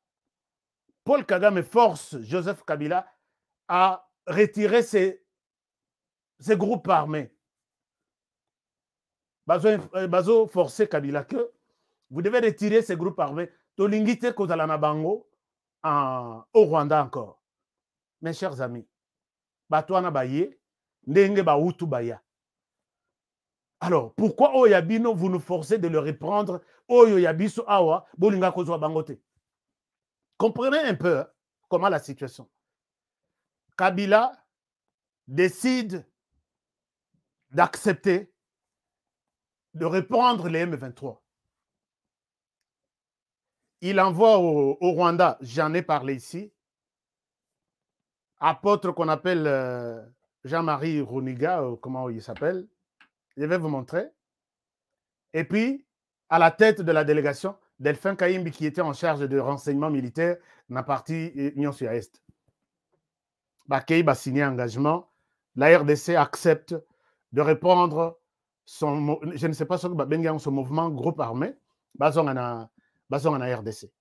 Paul Kagame force Joseph Kabila à retirer ces groupes armés. Bazo forcer Kabila que vous devez retirer ces groupes armés. Tolingite Kozalana Bango au Rwanda encore. Mes chers amis, Batouana Baye, Ndenge Baoutou Baya. Alors, pourquoi Oyabino vous nous forcez de le reprendre Oyoyabiso Awa, Bolinga Kozwa Bangote? Comprenez un peu comment la situation. Kabila décide d'accepter de reprendre les M23. Il envoie au Rwanda, j'en ai parlé ici, apôtre qu'on appelle Jean-Marie Runiga, comment il s'appelle, je vais vous montrer. Et puis, à la tête de la délégation, Delphin Kayimbi, qui était en charge de renseignement militaire dans la partie Union Sud-Est. Bakei a signé engagement. La RDC accepte de répondre je ne sais pas ce que son mouvement groupe armé, basons en RDC.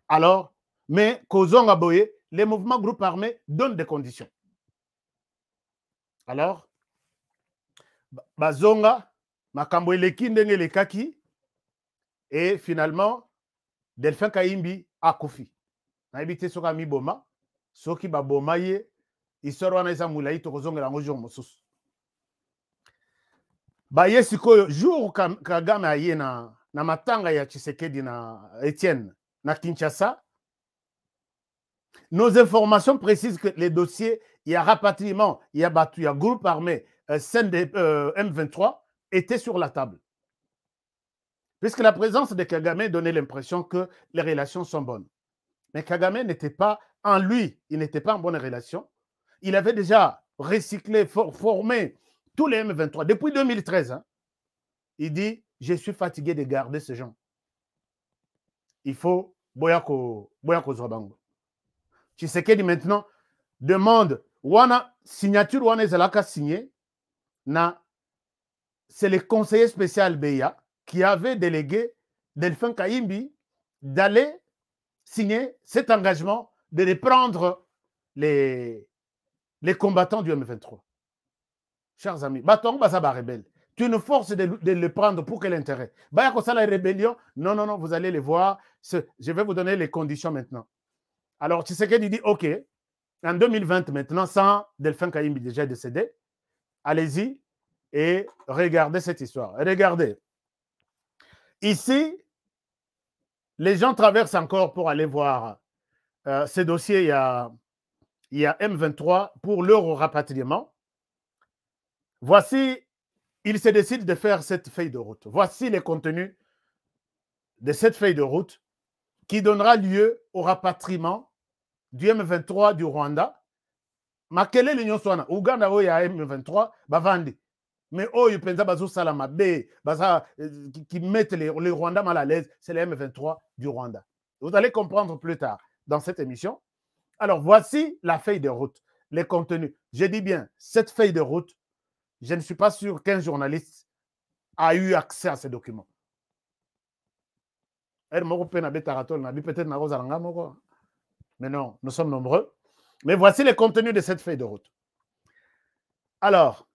Alors, mais Kozonga Boye, les mouvements groupe armé donnent des conditions. Alors, Bazonga, Makambo Eleki Ndenge Lekaki, et finalement, Delphin Kayimbi a Kofi. Naibite soka mi boma, soki ba boma ye, isoro na isa mulai to kozonga la ngojo mosusu. Ba yesiko jour Kagame aye na matanga ya Tshisekedi na Etienne na Kinshasa. Nos informations précisent que les dossiers, il y a rapatriement, il y a groupe armé M23 étaient sur la table. Puisque la présence de Kagame donnait l'impression que les relations sont bonnes. Mais Kagame n'était pas en lui, il n'était pas en bonne relation. Il avait déjà recyclé, formé tous les M23. Depuis 2013, hein, il dit, je suis fatigué de garder ces gens. Il faut Boyako Zwabango. Tshisekedi maintenant demande, wana signature wana ezalaka signé, c'est le conseiller spécial Beya qui avait délégué Delphin Kayimbi d'aller signer cet engagement de reprendre les combattants du M23. Chers amis, tu nous forces de le prendre pour quel intérêt? La rébellion, non, vous allez les voir. Je vais vous donner les conditions maintenant. Alors, Tshisekedi dit, OK, en 2020 maintenant, sans Delphin Kayimbi déjà décédé, allez-y et regardez cette histoire. Regardez. Ici, les gens traversent encore pour aller voir ces dossiers. Il y a M23 pour leur rapatriement. Voici, ils se décident de faire cette feuille de route. Voici les contenus de cette feuille de route qui donnera lieu au rapatriement du M23 du Rwanda. Mais quelle est l'union soit Ouganda où il y a M23, Bavandi. Mais oh, il pense à Salama B, qui mettent les Rwandais mal à l'aise, c'est les M23 du Rwanda. Vous allez comprendre plus tard dans cette émission. Alors, voici la feuille de route, les contenus. Je dis bien, cette feuille de route, je ne suis pas sûr qu'un journaliste a eu accès à ces documents. Peut-être mais non, nous sommes nombreux. Mais voici les contenus de cette feuille de route. Alors,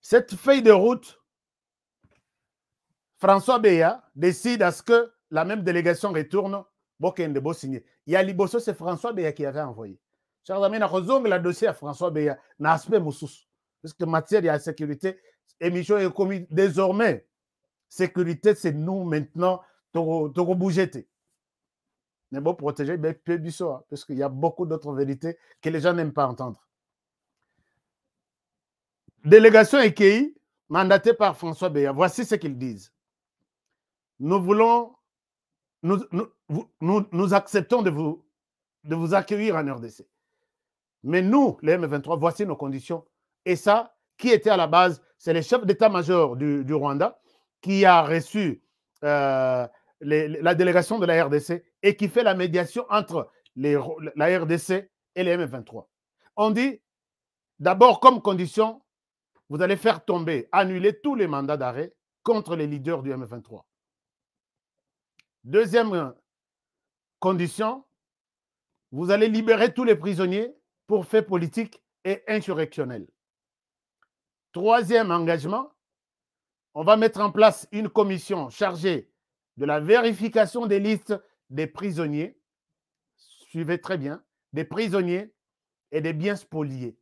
cette feuille de route, François Beya décide à ce que la même délégation retourne. Il y a Liboso, c'est François Beya qui avait envoyé. Chers amis, le dossier à François Beya n'a aspect moussous. Parce que matière de sécurité, émission est commise désormais. Sécurité, c'est nous maintenant, de bouger. Mais bon, protéger, parce qu'il y a beaucoup d'autres vérités que les gens n'aiment pas entendre. Délégation EKI, mandatée par François Beya, voici ce qu'ils disent. Nous voulons, nous acceptons de vous accueillir en RDC. Mais nous, les M23, voici nos conditions. Et ça, qui était à la base, c'est le chef d'état-major du Rwanda qui a reçu la délégation de la RDC et qui fait la médiation entre la RDC et les M23. On dit, d'abord, comme condition, vous allez faire tomber, annuler tous les mandats d'arrêt contre les leaders du M23. Deuxième condition, vous allez libérer tous les prisonniers pour faits politiques et insurrectionnels. Troisième engagement, on va mettre en place une commission chargée de la vérification des listes des prisonniers, suivez très bien, des prisonniers et des biens spoliés.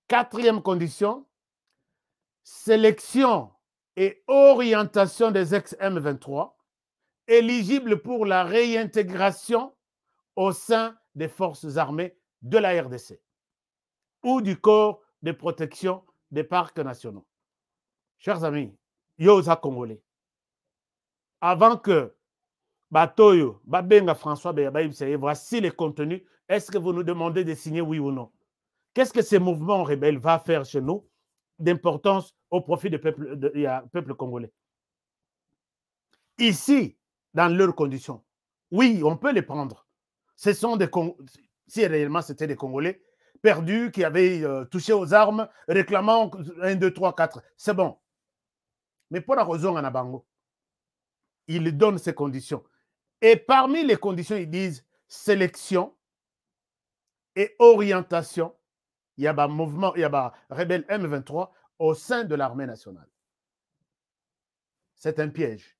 Quatrième condition, sélection et orientation des ex-M23 éligibles pour la réintégration au sein des forces armées de la RDC ou du corps de protection des parcs nationaux. Chers amis, Yosa Congolais, avant que Batoyo, Babenga François Beyabaïb, voici les contenus, est-ce que vous nous demandez de signer oui ou non? Qu'est-ce que ce mouvement rebelle va faire chez nous d'importance au profit du peuple congolais? Ici, dans leurs conditions, oui, on peut les prendre. Ce sont des si réellement c'était des Congolais perdus qui avaient touché aux armes, réclamant 1, 2, 3, 4. C'est bon. Mais pour la raison en Abango, ils donnent ces conditions. Et parmi les conditions, ils disent sélection et orientation. Il y a un mouvement, il y a un rebelle M23 au sein de l'armée nationale. C'est un piège.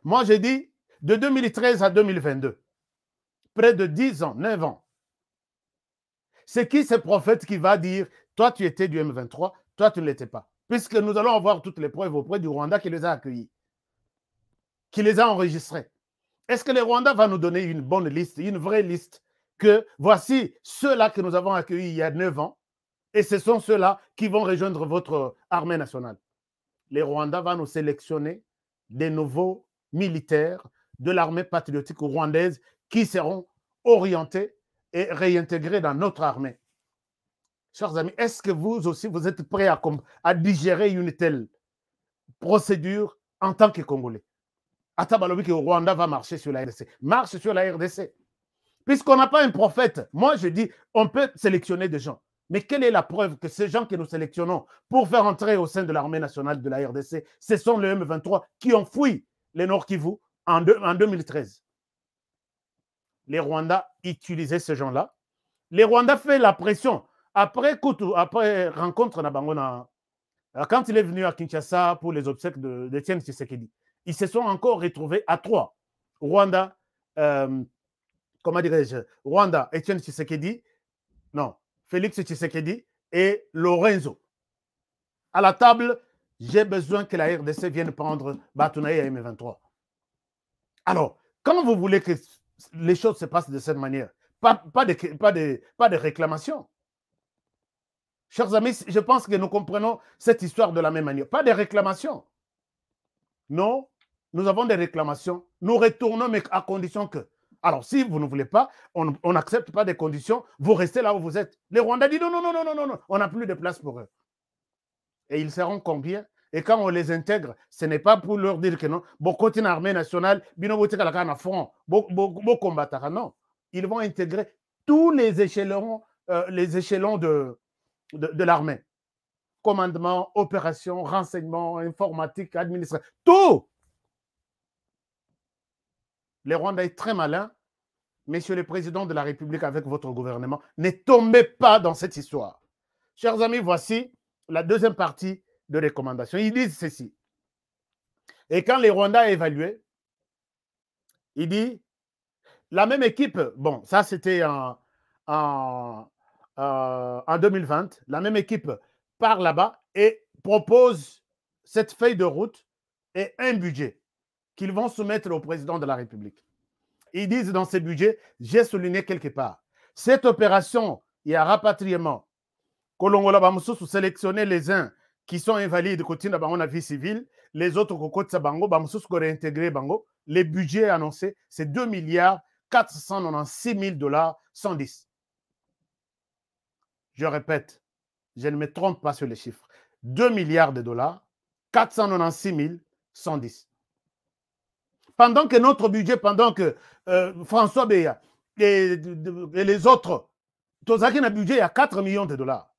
Moi, j'ai dit, de 2013 à 2022, près de 10 ans, 9 ans, c'est qui ce prophète qui va dire, toi tu étais du M23, toi tu ne l'étais pas? Puisque nous allons avoir toutes les preuves auprès du Rwanda qui les a accueillis, qui les a enregistrés. Est-ce que le Rwanda va nous donner une bonne liste, une vraie liste, que voici ceux-là que nous avons accueillis il y a 9 ans, et ce sont ceux-là qui vont rejoindre votre armée nationale? Le Rwanda va nous sélectionner des nouveaux militaires de l'armée patriotique rwandaise qui seront orientés et réintégrés dans notre armée. Chers amis, est-ce que vous aussi, vous êtes prêts à digérer une telle procédure en tant que Congolais? Atabalobi que le Rwanda va marcher sur la RDC. Marche sur la RDC. Puisqu'on n'a pas un prophète, moi je dis, on peut sélectionner des gens. Mais quelle est la preuve que ces gens que nous sélectionnons pour faire entrer au sein de l'armée nationale de la RDC, ce sont les M23 qui ont fui les Nord Kivu en 2013? Les Rwandais utilisaient ces gens-là. Les Rwandais fait la pression. Après rencontre Nabangona, quand il est venu à Kinshasa pour les obsèques d'Étienne Tshisekedi, ils se sont encore retrouvés à 3. Rwanda, comment dirais-je, Rwanda, Étienne Tshisekedi, non, Félix Tshisekedi et Lorenzo. À la table, j'ai besoin que la RDC vienne prendre Batunaï et M23. Alors, quand vous voulez que les choses se passent de cette manière, pas de réclamation. Chers amis, je pense que nous comprenons cette histoire de la même manière. Pas de réclamation. Non, nous avons des réclamations. Nous retournons, mais à condition que... Alors, si vous ne voulez pas, on n'accepte pas des conditions, vous restez là où vous êtes. Les Rwandais disent non, non, non, non, non, non, non, on n'a plus de place pour eux. Et ils seront combien? Et quand on les intègre, ce n'est pas pour leur dire que non, beaucoup d'une armée nationale, non. Ils vont intégrer tous les échelons les échelons de l'armée. Commandement, opération, renseignement, informatique, administration, tout. Les Rwandais sont très malins. Monsieur le Président de la République, avec votre gouvernement, ne tombez pas dans cette histoire. Chers amis, voici la deuxième partie de recommandation. Ils disent ceci. Et quand les Rwandais ont évalué, il dit, la même équipe, bon, ça c'était en 2020, la même équipe part là-bas et propose cette feuille de route et un budget qu'ils vont soumettre au président de la République. Ils disent dans ce budget, j'ai souligné quelque part, cette opération, il y a rapatriement, Kolongola Bamoussou sélectionner les uns qui sont invalides, côté de la vie civile, les autres côté de Bango, Bamoussou réintégrer Bango. Les budgets annoncés, c'est 2 milliards 496 000 dollars 110. Je répète, je ne me trompe pas sur les chiffres. 2 milliards de dollars 496 000 110. Pendant que notre budget, pendant que François Béa et les autres, Tozaki a un budget à 4 millions de dollars.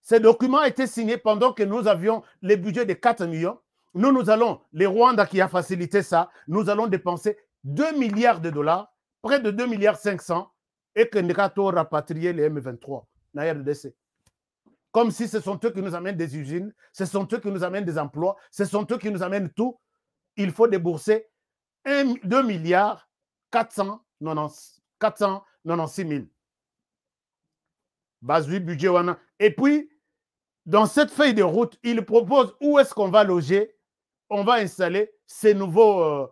Ces documents étaient signés pendant que nous avions les budgets de 4 millions. Nous allons, les Rwandais qui a facilité ça, nous allons dépenser 2 milliards de dollars, près de 2 milliards 500, et que nous avons rapatrié les M23, RDC. Comme si ce sont eux qui nous amènent des usines, ce sont eux qui nous amènent des emplois, ce sont eux qui nous amènent tout. Il faut débourser 2 milliards 496 000. Base du budget. Et puis, dans cette feuille de route, il propose où est-ce qu'on va loger, on va installer ces nouveaux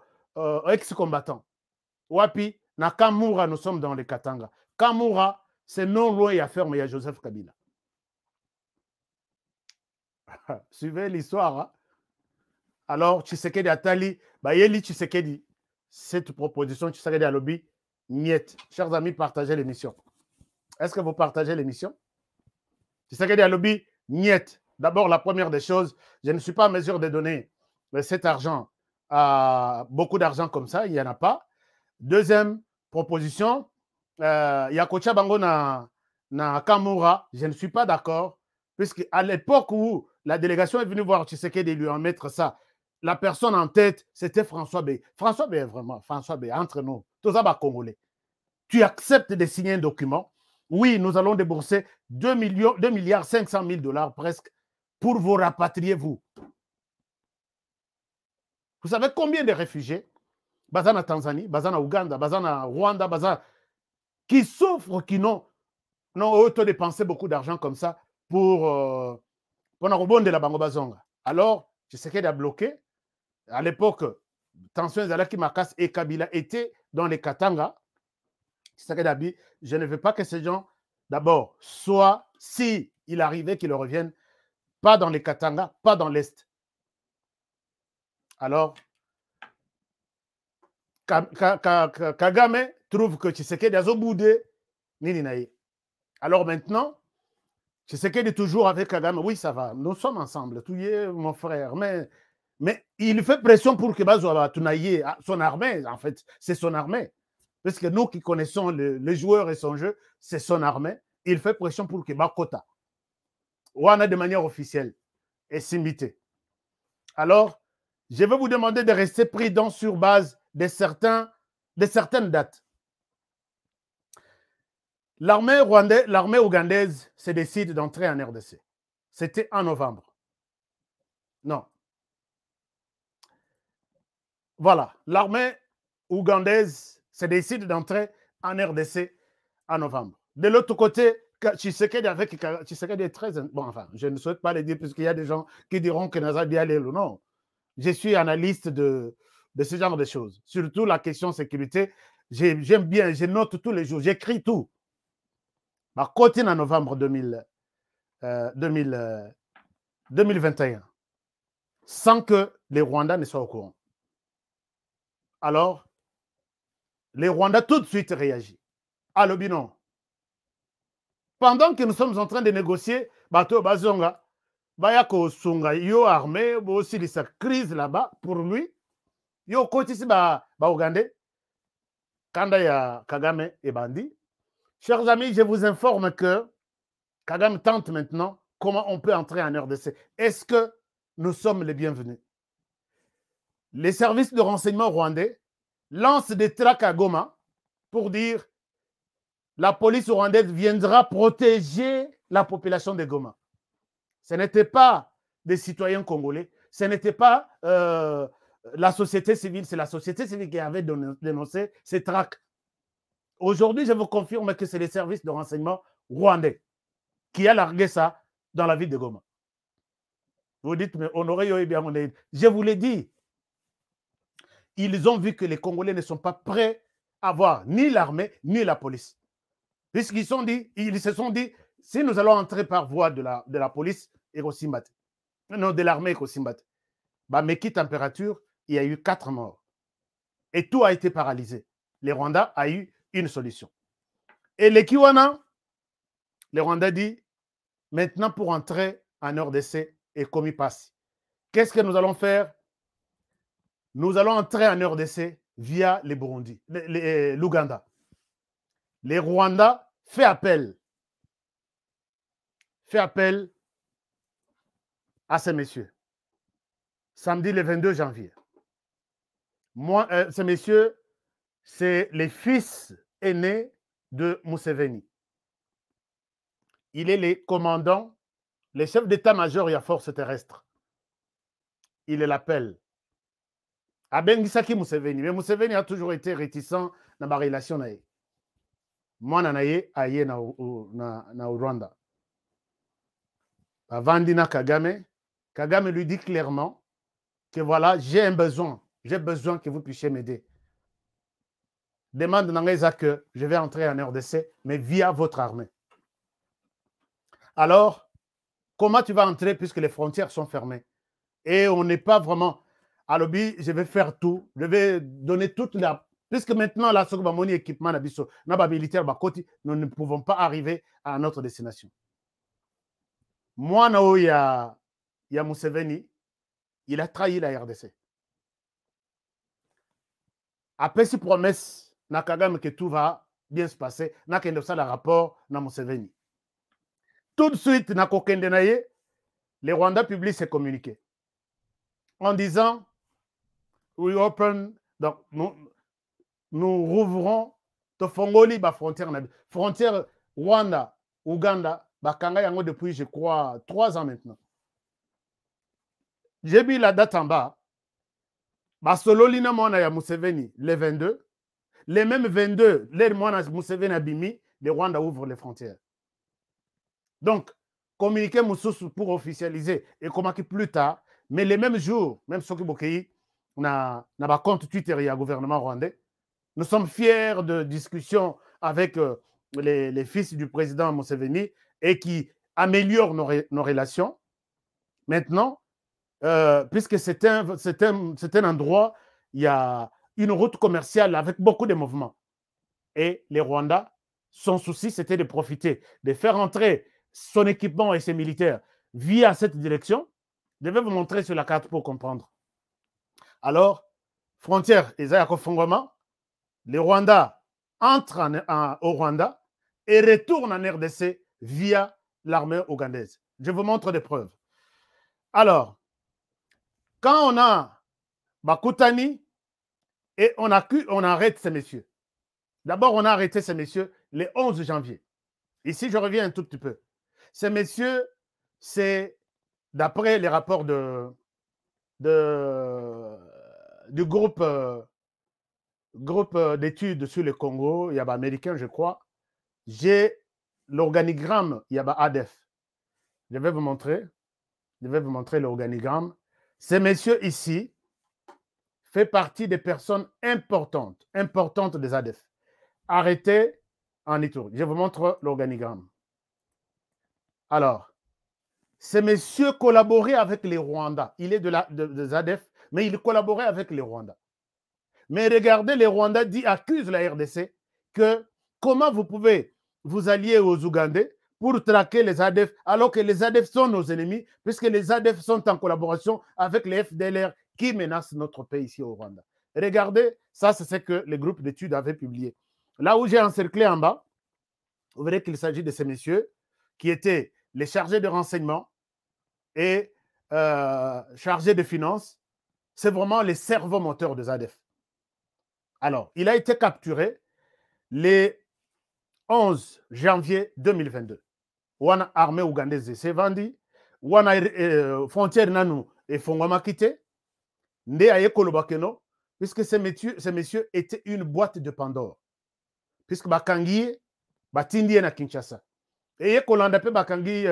ex-combattants. Wapi, na Kamura, nous sommes dans les Katanga. Kamura, c'est non loin et à ferme, il y a Joseph Kabila. Suivez l'histoire. Hein? Alors, Tshisekedi Atali, Bayeli Tshisekedi, cette proposition, Tshisekedi à lobby, niet. Chers amis, partagez l'émission. Est-ce que vous partagez l'émission? Tshisekedi à lobby, niet. D'abord, la première des choses, je ne suis pas en mesure de donner cet argent à beaucoup d'argent comme ça, il n'y en a pas. Deuxième proposition, Yakocha Bango na Kamura, je ne suis pas d'accord, puisque à l'époque où la délégation est venue voir Tshisekedi et lui en mettre ça, la personne en tête, c'était François B. François B, vraiment, François B, entre nous, tous les Congolais. Tu acceptes de signer un document. Oui, nous allons débourser 2 milliards 500 000 dollars presque pour vous rapatrier, vous. Vous savez combien de réfugiés, Bazana Tanzanie, Bazana Ouganda, Bazana Rwanda, Bazana, qui souffrent, qui n'ont auto-dépensé beaucoup d'argent comme ça pour rebondir la Bango Bazonga. Alors, Tshisekedi a bloqué. À l'époque, tension Zalaki Makas et Kabila étaient dans les Katanga. Tshisekedi a dit, je ne veux pas que ces gens, d'abord, soient, si il arrivait qu'ils reviennent, pas dans les Katanga, pas dans l'Est. Alors, Kagame trouve que Tshisekedi a boudé Nini. Alors maintenant, Tshisekedi est toujours avec Kagame. Oui, ça va. Nous sommes ensemble. Tu es mon frère. Mais il fait pression pour que Bazoua Tunaye, son armée, en fait, c'est son armée. Parce que nous qui connaissons le joueur et son jeu, c'est son armée. Il fait pression pour que Bakota. Ou on a de manière officielle et s'imiter. Alors, je vais vous demander de rester prudent sur base de certaines dates. L'armée ougandaise se décide d'entrer en RDC. C'était en novembre. Non. Voilà. L'armée ougandaise se décide d'entrer en RDC en novembre. De l'autre côté, Tshisekedi est très... Bon, enfin, je ne souhaite pas le dire puisqu'il y a des gens qui diront que Naza Dialé ou non. Je suis analyste de ce genre de choses. Surtout la question sécurité. J'aime bien, je note tous les jours, j'écris tout. Ma côté en novembre 2021, sans que les Rwandais ne soient au courant. Alors, les Rwandais tout de suite réagissent. À l'Obinon. Pendant que nous sommes en train de négocier, Bato Bazonga, Bayako Sunga, yo armé, aussi de sa crise là-bas, pour lui, yo côté ici, Ougandais, Kanda ya Kagame et Bandi, Chers amis, je vous informe que Kagame tente maintenant comment on peut entrer en RDC. Est-ce que nous sommes les bienvenus? Les services de renseignement rwandais lancent des tracts à Goma pour dire la police rwandaise viendra protéger la population de Goma. Ce n'était pas des citoyens congolais, ce n'était pas la société civile, c'est la société civile qui avait dénoncé ces tracts. Aujourd'hui, je vous confirme que c'est les services de renseignement rwandais qui a largué ça dans la ville de Goma. Vous dites, mais Honoré Yoébiamonde, je vous l'ai dit, ils ont vu que les Congolais ne sont pas prêts à avoir ni l'armée, ni la police. Puisqu'ils se sont dit, si nous allons entrer par voie de la police, non, de l'armée Ekosimbate, bah, mais qui température, il y a eu 4 morts. Et tout a été paralysé. Les Rwandais a eu une solution. Et les Kiwana, les Rwandais dit, maintenant pour entrer en RDC et comme il passe, qu'est-ce que nous allons faire? Nous allons entrer en RDC via les Burundi, l'Ouganda. Les Rwandais fait appel à ces messieurs. Samedi le 22 janvier. Moi, ces messieurs, c'est les fils aînés de Museveni. Il est le commandant, le chef d'état-major et à force terrestre. Il l'appelle. Abengisaki Museveni. Mais Museveni a toujours été réticent dans ma relation avec. Moi, je suis na Rwanda. Vandina Kagame, Kagame lui dit clairement que voilà, j'ai besoin que vous puissiez m'aider. Demande Nangeza que je vais entrer en RDC, mais via votre armée. Alors, comment tu vas entrer puisque les frontières sont fermées? Et on n'est pas vraiment à lobby, je vais faire tout, je vais donner toute la... Puisque maintenant, la Sogbamoni équipement militaire, nous ne pouvons pas arriver à notre destination. Moi, il y a Museveni, il a trahi la RDC. Après ces promesses, Nakagame que tout va bien se passer, n'a qu'un de rapport na Museveni. Tout de suite, les Rwandais publient ces communiqués en disant we open, donc nous rouvrons de Fongoli, la frontière Rwanda, Ouganda, Bakanga yango depuis, je crois, 3 ans maintenant. J'ai mis la date en bas. Basololina mona ya Museveni, les 22. Les mêmes 22, les mois Museveni a bimi, les Rwanda ouvrent les frontières. Donc, communiquer Moussous pour officialiser et comment plus tard, mais les mêmes jours, même Soki Bokei, n'a pas compte Twitter et le gouvernement rwandais. Nous sommes fiers de discussions avec les fils du président Museveni et qui améliorent nos relations. Maintenant, puisque c'est un endroit, il y a une route commerciale avec beaucoup de mouvements. Et les Rwandais, son souci, c'était de profiter, de faire entrer son équipement et ses militaires via cette direction. Je vais vous montrer sur la carte pour comprendre. Alors, frontière, les Rwandais entrent au Rwanda et retournent en RDC via l'armée ougandaise. Je vous montre des preuves. Alors, quand on a Bakutani et on arrête ces messieurs. D'abord, on a arrêté ces messieurs le 11 janvier. Ici, je reviens un tout petit peu. Ces messieurs, c'est d'après les rapports du groupe d'études sur le Congo, il y a américain, je crois. J'ai l'organigramme, il y a ADEF. Je vais vous montrer l'organigramme. Ces messieurs ici font partie des personnes importantes des ADEF, arrêtés en Ituri. Je vous montre l'organigramme. Alors, ces messieurs collaboraient avec les Rwandais. Il est des ADEF, mais il collaborait avec les Rwandais. Mais regardez, les Rwandais accusent la RDC que comment vous pouvez vous allier aux Ougandais pour traquer les ADF, alors que les ADF sont nos ennemis, puisque les ADF sont en collaboration avec les FDLR qui menacent notre pays ici au Rwanda. Regardez, ça c'est ce que les groupes d'études avaient publié. Là où j'ai encerclé en bas, vous verrez qu'il s'agit de ces messieurs qui étaient les chargés de renseignement et chargés de finances. C'est vraiment les cerveaux moteurs de ZADF. Alors, il a été capturé le 11 janvier 2022. Wana armée ougandaise s'est vendue. Wana frontière nanu et fongoma quitté. Nde aye kolobakeno, puisque ces messieurs étaient une boîte de Pandore. Puisque bakangi batindi na Kinshasa. Et kolanda pe bakangi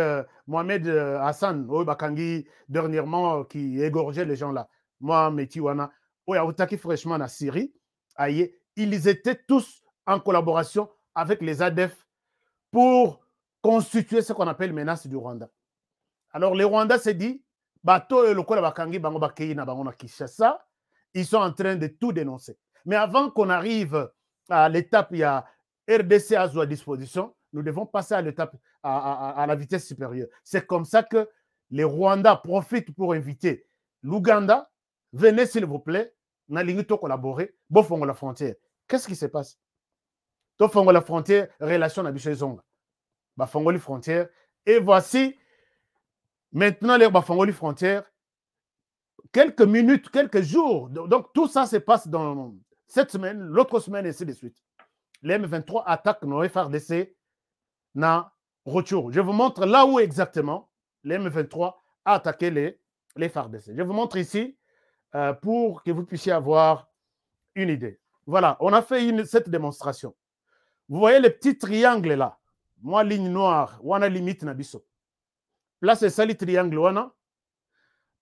Mohamed Hassan, bakangi dernièrement qui égorgeait les gens là. Moi meti wana oya utaki fraîchement na Syrie. Aye, ils étaient tous en collaboration avec les ADF pour constituer ce qu'on appelle menace du Rwanda. Alors, le Rwanda s'est dit, bateau et le Bakangi, Bango Bakei na Bango na Kinshasa, ils sont en train de tout dénoncer. Mais avant qu'on arrive à l'étape, il y a RDC à sa disposition, nous devons passer à l'étape, à la vitesse supérieure. C'est comme ça que les Rwandais profitent pour inviter l'Ouganda, venez s'il vous plaît, na linguito collaborer, bofongo la frontière. Qu'est-ce qui se passe? Tofongo la frontière, relation à Bichezonga. Bafongo la frontière. Et voici, maintenant, les Bafongo la frontière, quelques minutes, quelques jours. Donc, tout ça se passe dans cette semaine, l'autre semaine, et ainsi de suite. Les M23 attaquent nos FRDC na Rutshuru. Je vous montre là où exactement les M23 a attaqué les FRDC. Je vous montre ici pour que vous puissiez avoir une idée. Voilà, on a fait cette démonstration. Vous voyez les petits triangles là. Moi, ligne noire, wana limite nabiso. Là, c'est ça le triangle wana.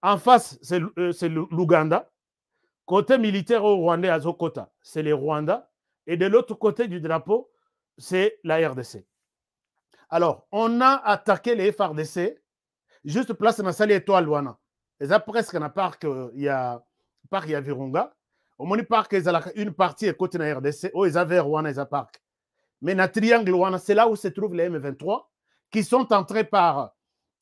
En face, c'est l'Ouganda. Côté militaire au Rwandais, à Zokota, c'est les Rwandais. Et de l'autre côté du drapeau, c'est la RDC. Alors, on a attaqué les FRDC, juste place dans la salle étoile wana. Et ça, presque dans le parc, il y a Virunga. Au moins, parc, il y a une partie est côté de la RDC, où ils avaient Rwanda, ils ont parc. Mais dans le triangle Rwanda, c'est là où se trouvent les M23, qui sont entrés par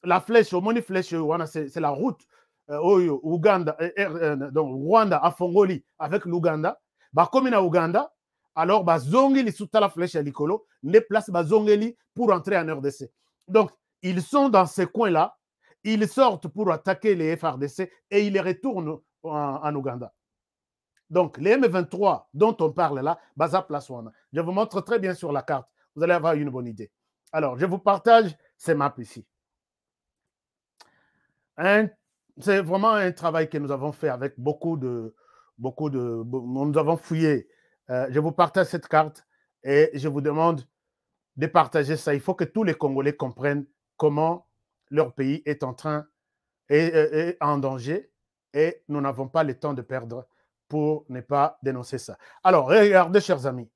la flèche, au moins flèche Rwanda, c'est la route Ouganda, donc Rwanda à Fongoli avec l'Ouganda. Bah, comme il y a Ouganda, alors bah, Zongeli sous la flèche à l'Ikolo, les places bah, Zongeli pour entrer en RDC. Donc, ils sont dans ces coins-là, ils sortent pour attaquer les FRDC et ils les retournent en Ouganda. Donc, les M23 dont on parle là, Baza Place Wana. Je vous montre très bien sur la carte. Vous allez avoir une bonne idée. Alors, je vous partage ces maps ici. C'est vraiment un travail que nous avons fait avec beaucoup de... Nous avons fouillé. Je vous partage cette carte et je vous demande de partager ça. Il faut que tous les Congolais comprennent comment leur pays est en train, est en danger et nous n'avons pas le temps de perdre pour ne pas dénoncer ça. Alors, regardez, chers amis.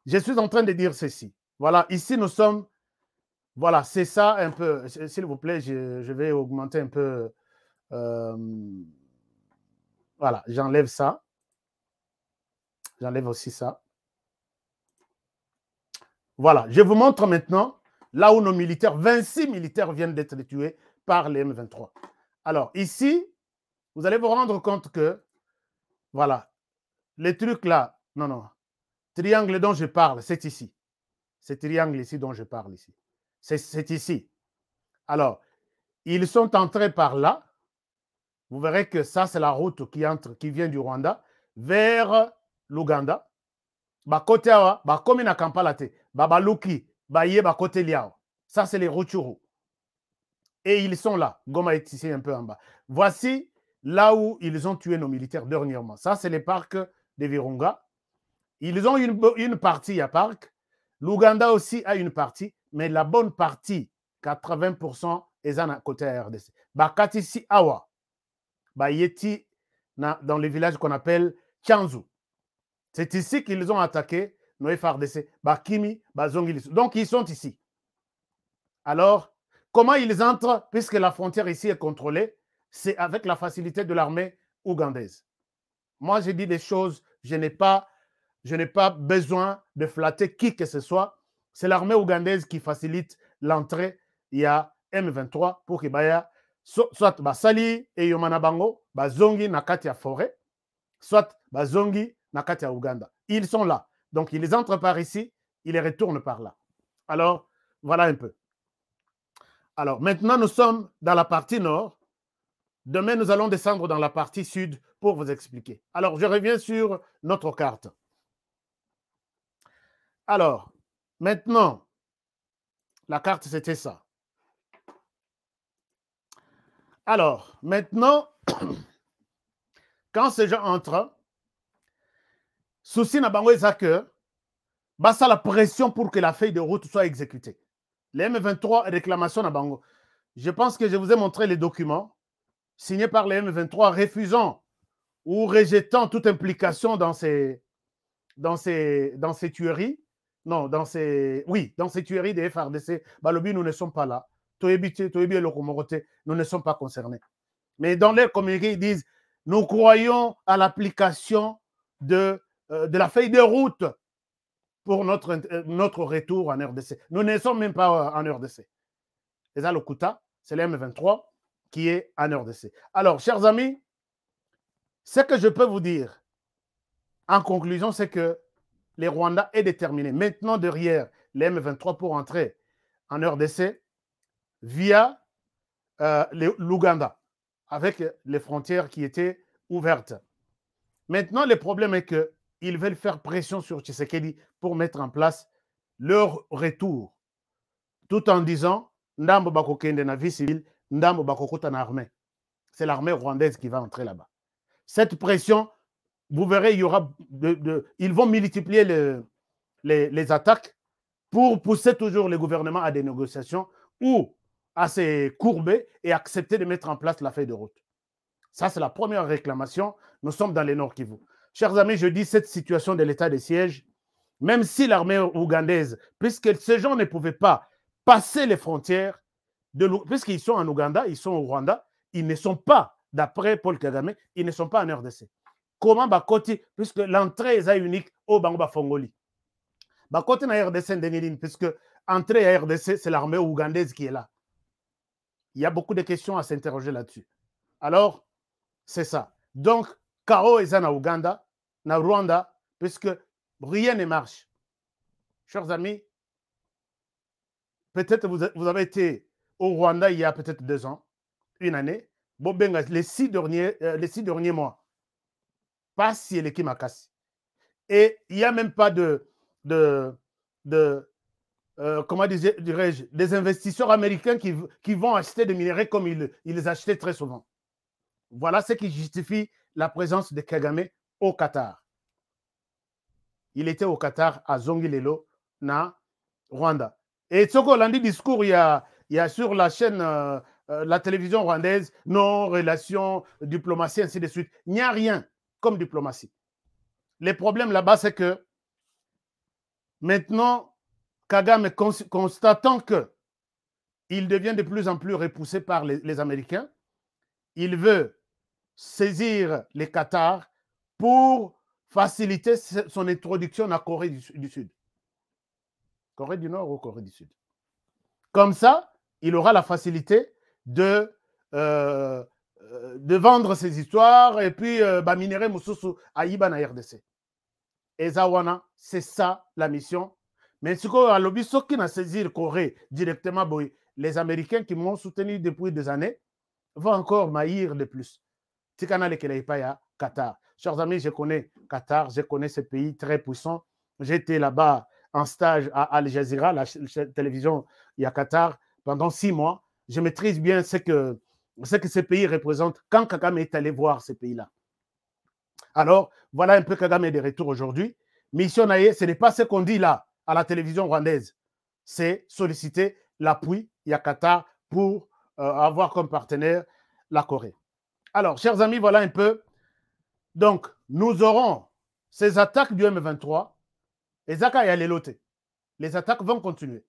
Je suis en train de dire ceci. Voilà, ici, nous sommes... Voilà, c'est ça un peu. S'il vous plaît, je vais augmenter un peu. Voilà, j'enlève ça. J'enlève aussi ça. Voilà, je vous montre maintenant là où nos militaires, 26 militaires viennent d'être tués par les M23. Alors, ici, vous allez vous rendre compte que voilà, les trucs là, non, triangle dont je parle, c'est ici. Ce triangle ici dont je parle ici. C'est ici. Alors, ils sont entrés par là. Vous verrez que ça, c'est la route qui vient du Rwanda vers l'Ouganda. Ba côté awa, ba comme na Kampala te, ba baluki, ba yé ba côté liao. Ça, c'est les Rutshuru. Et ils sont là. Goma est ici un peu en bas. Voici là où ils ont tué nos militaires dernièrement. Ça, c'est les parcs de Virunga. Ils ont une partie à parc. L'Ouganda aussi a une partie, mais la bonne partie, 80%, est à côté de la RDC. Bakati si awa, Bayeti, dans le village qu'on appelle Tchanzu. C'est ici qu'ils ont attaqué nos FRDC. Bakimi, Bazongili. Donc, ils sont ici. Alors, comment ils entrent, puisque la frontière ici est contrôlée? C'est avec la facilité de l'armée ougandaise. Moi, j'ai dit des choses, je n'ai pas besoin de flatter qui que ce soit. C'est l'armée ougandaise qui facilite l'entrée. Il y a M23 pour que Baya soit Basali et Yomanabango, Bazongi Nakatia Forêt, soit Bazongi Nakatia Ouganda. Ils sont là. Donc, ils entrent par ici, ils les retournent par là. Alors, voilà un peu. Alors, maintenant, nous sommes dans la partie nord. Demain, nous allons descendre dans la partie sud pour vous expliquer. Alors, je reviens sur notre carte. Alors, maintenant, la carte, c'était ça. Alors, maintenant, quand ces gens entrent, souci n'a pas que basta la pression pour que la feuille de route soit exécutée. Les M23 réclamation à Bango. Je pense que je vous ai montré les documents signés par les M23 refusant ou rejetant toute implication dans ces tueries. Non, dans ces tueries des FRDC. Balobi, nous ne sommes pas là. Nous ne sommes pas concernés. Mais dans leur communiqué, ils disent nous croyons à l'application de la feuille de route pour notre retour en RDC. Nous ne sommes même pas en RDC. Et ça, le Kouta, c'est le M23 qui est en RDC. Alors, chers amis, ce que je peux vous dire en conclusion, c'est que les Rwandais est déterminé maintenant derrière les M23 pour entrer en RDC via l'Ouganda, avec les frontières qui étaient ouvertes. Maintenant, le problème est qu'ils veulent faire pression sur Tshisekedi pour mettre en place leur retour, tout en disant Ndambo Bakokende na vie civile, Ndambo Bakokota na armée. C'est l'armée rwandaise qui va entrer là-bas. Cette pression, vous verrez, il y aura ils vont multiplier les attaques pour pousser toujours le gouvernement à des négociations ou à se courber et accepter de mettre en place la feuille de route. Ça, c'est la première réclamation. Nous sommes dans les Nord Kivu. Chers amis, je dis cette situation de l'état de siège, même si l'armée ougandaise, puisque ces gens ne pouvaient pas passer les frontières, puisqu'ils sont en Ouganda, ils sont au Rwanda, ils ne sont pas, d'après Paul Kagame, ils ne sont pas en RDC. Comment Bakoti, puisque l'entrée est unique au Bangoba Fongoli. Bakoti na RDC Ndenilin, puisque entrée à RDC, c'est l'armée ougandaise qui est là. Il y a beaucoup de questions à s'interroger là-dessus. Alors, c'est ça. Donc, Kao est en Ouganda, na Rwanda, puisque rien ne marche. Chers amis, peut-être vous avez été au Rwanda il y a peut-être 2 ans, une année, les 6 derniers mois. Pas si elle est qui m'a cassé. Et il n'y a même pas comment dirais-je, des investisseurs américains qui vont acheter des minerais comme ils les achetaient très souvent. Voilà ce qui justifie la présence de Kagame au Qatar. Il était au Qatar à Zongilelo, na Rwanda. Et ce qu'on a dit discours, il y a sur la chaîne, la télévision rwandaise, non, relations, diplomatie, ainsi de suite. Il n'y a rien comme diplomatie. Le problème là-bas, c'est que maintenant, Kagame, constatant qu'il devient de plus en plus repoussé par les Américains, il veut saisir les Qatar pour faciliter son introduction à la Corée du Sud. Corée du Nord ou Corée du Sud. Comme ça, il aura la facilité de vendre ses histoires et puis minérer Moussousou à Iban à RDC. Et Zawana, c'est ça la mission. Mais ce qu'on a lobby, ceux qui n'ont saisi le Corée directement, les Américains qui m'ont soutenu depuis des années vont encore maillir de plus. Tikana le Qatar. Chers amis, je connais Qatar, je connais ce pays très puissant. J'étais là-bas en stage à Al Jazeera, la télévision, il y a Qatar, pendant 6 mois. Je maîtrise bien ce que ces pays représentent quand Kagame est allé voir ces pays-là. Alors, voilà un peu Kagame est de retour aujourd'hui. Mission Naye, ce n'est pas ce qu'on dit là, à la télévision rwandaise. C'est solliciter l'appui, il y a Qatar, pour avoir comme partenaire la Corée. Alors, chers amis, voilà un peu. Donc, nous aurons ces attaques du M23 et Zaka et Alelote. Les attaques vont continuer.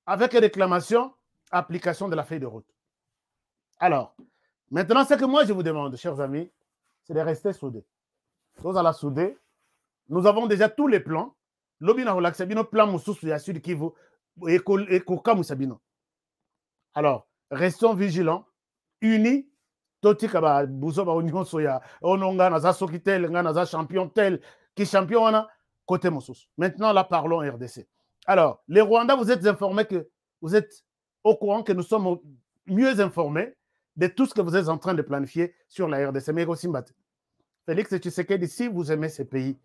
Avec réclamation, application de la feuille de route. Alors, maintenant, ce que moi je vous demande, chers amis, c'est de rester soudés. Nous allons souder. Nous avons déjà tous les plans. Lobina Relaxabino, plan Moussous, Yassud Kivu, et Koka Moussabino. Alors, restons vigilants, unis. Toti kaba buzo ba union soya ononga naza sokitel nga naza champion tel qui champion wana côté Moussous. Maintenant là parlons RDC. Alors, les Rwandais, vous êtes informés que vous êtes au courant que nous sommes mieux informés de tout ce que vous êtes en train de planifier sur la RDC. Mais aussi, Félix Tshisekedi, si vous aimez ces pays,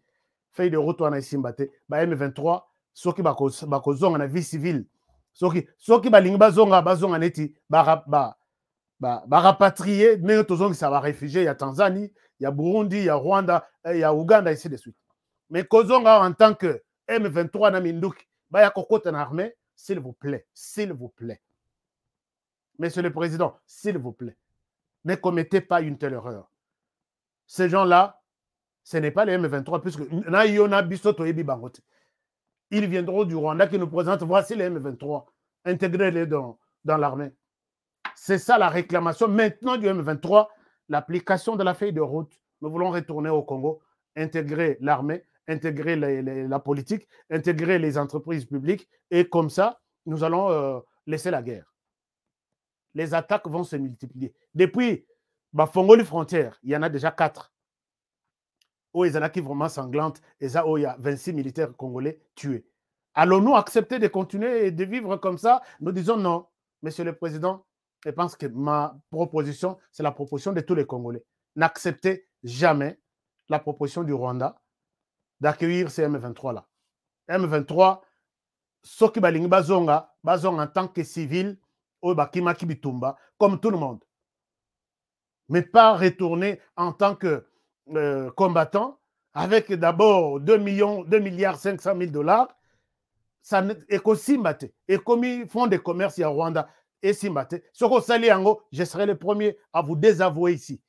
feuille de route en Isimbate, M23, ceux qui ont la vie civile, ceux qui ont neti, rapatrier, mais tous qui sont réfugiés, il y a Tanzanie, il y a Burundi, il y a Rwanda, il y a Ouganda, ainsi de suite. Mais Kozonga en tant que M23 na Mindouk, il y a Kokot en armée, s'il vous plaît, s'il vous plaît. Monsieur le Président, s'il vous plaît, ne commettez pas une telle erreur. Ces gens-là, ce n'est pas les M23, puisque ils viendront du Rwanda qui nous présentent, voici les M23, intégrez-les dans l'armée. C'est ça la réclamation maintenant du M23, l'application de la feuille de route. Nous voulons retourner au Congo, intégrer l'armée, intégrer la politique, intégrer les entreprises publiques, et comme ça, nous allons laisser la guerre. Les attaques vont se multiplier. Depuis Bafongoli frontière, il y en a déjà 4. Où il y en a qui vraiment sanglantes, et ça, où il y a 26 militaires congolais tués. Allons-nous accepter de continuer et de vivre comme ça? Nous disons non. Monsieur le Président, je pense que ma proposition, c'est la proposition de tous les Congolais. N'acceptez jamais la proposition du Rwanda d'accueillir ces M23-là. M23, ceux qui balingi bazonga en tant que civil, comme tout le monde. Mais pas retourner en tant que combattant avec d'abord 2 milliards 500 000 $. Ça est aussi Simbate. Et comme ils font des commerces à Rwanda et Simbate, je serai le premier à vous désavouer ici.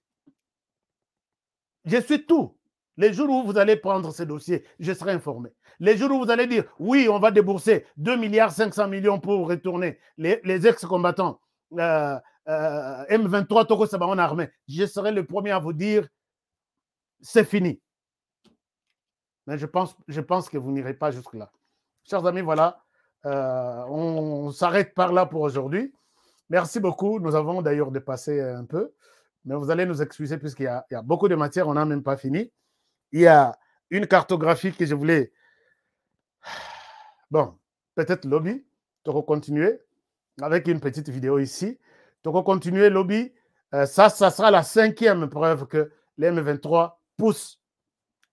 Je suis tout. Les jours où vous allez prendre ces dossiers, je serai informé. Les jours où vous allez dire, oui, on va débourser 2 milliards 500 millions pour retourner les ex-combattants M23 Toko Saba en armée, je serai le premier à vous dire, c'est fini. Mais je pense que vous n'irez pas jusque-là. Chers amis, voilà, on s'arrête par là pour aujourd'hui. Merci beaucoup. Nous avons d'ailleurs dépassé un peu, mais vous allez nous excuser puisqu'il y a beaucoup de matière, on n'a même pas fini. Il y a une cartographie que je voulais... Bon, peut-être lobby, tu vas continuer avec une petite vidéo ici. Tu vas continuer lobby. Ça sera la 5e preuve que les M23 poussent.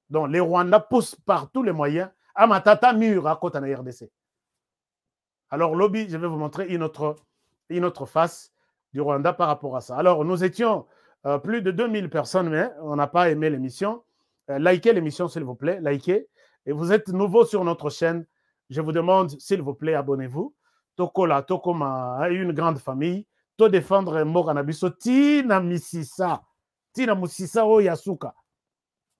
Donc, les Rwandais poussent par tous les moyens à Matata mur à côté de la RDC. Alors, lobby, je vais vous montrer une autre face du Rwanda par rapport à ça. Alors, nous étions plus de 2000 personnes, mais on n'a pas aimé l'émission. Likez l'émission, s'il vous plaît. Likez. Et vous êtes nouveau sur notre chaîne. Je vous demande, s'il vous plaît, abonnez-vous. Tokola, Tokoma, une grande famille. To défendre Moranabiso, Tina Misisa. Tina Musisa o Yasuka.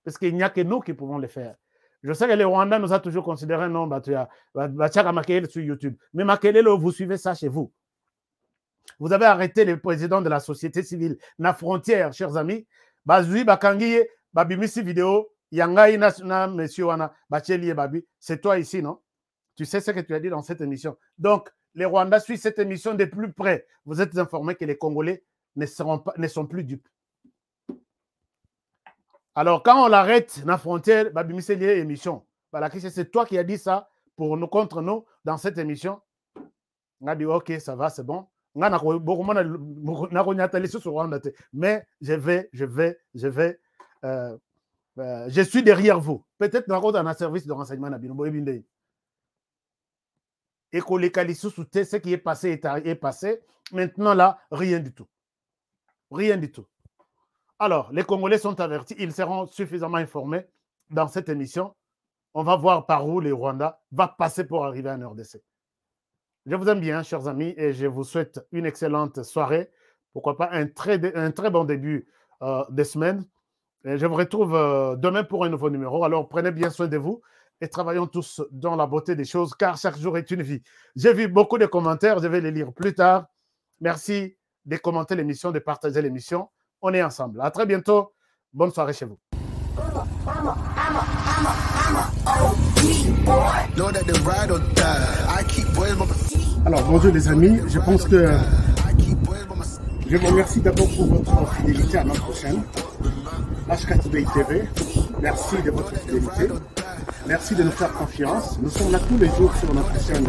Parce qu'il n'y a que nous qui pouvons le faire. Je sais que les Rwandais nous a toujours considéré non, sur YouTube. Mais Makelele, vous suivez ça chez vous. Vous avez arrêté le président de la société civile, la frontière, chers amis. Bazui, Bakangiye, Babimisi vidéo, Yangai, na monsieur Wana, Bacheli Babi. C'est toi ici, non? Tu sais ce que tu as dit dans cette émission. Donc, les Rwandais suivent cette émission de plus près. Vous êtes informés que les Congolais ne sont plus dupes. Alors, quand on l'arrête la frontière, Babimisi lié émission. C'est toi qui as dit ça pour nous, contre nous, dans cette émission. On a dit, ok, ça va, c'est bon. Mais je suis derrière vous. Peut-être dans un service de renseignement. Et que les qualités, ce qui est passé est passé. Maintenant, là, rien du tout. Rien du tout. Alors, les Congolais sont avertis. Ils seront suffisamment informés dans cette émission. On va voir par où les Rwandais vont passer pour arriver en RDC. Je vous aime bien, chers amis, et je vous souhaite une excellente soirée. Pourquoi pas un très bon début de semaine. Et je vous retrouve demain pour un nouveau numéro. Alors, prenez bien soin de vous et travaillons tous dans la beauté des choses, car chaque jour est une vie. J'ai vu beaucoup de commentaires, je vais les lire plus tard. Merci de commenter l'émission, de partager l'émission. On est ensemble. À très bientôt. Bonne soirée chez vous. Alors, bonjour les amis. Je pense que je vous remercie d'abord pour votre fidélité à notre chaîne, HK Today TV. Merci de votre fidélité. Merci de nous faire confiance. Nous sommes là tous les jours sur notre chaîne.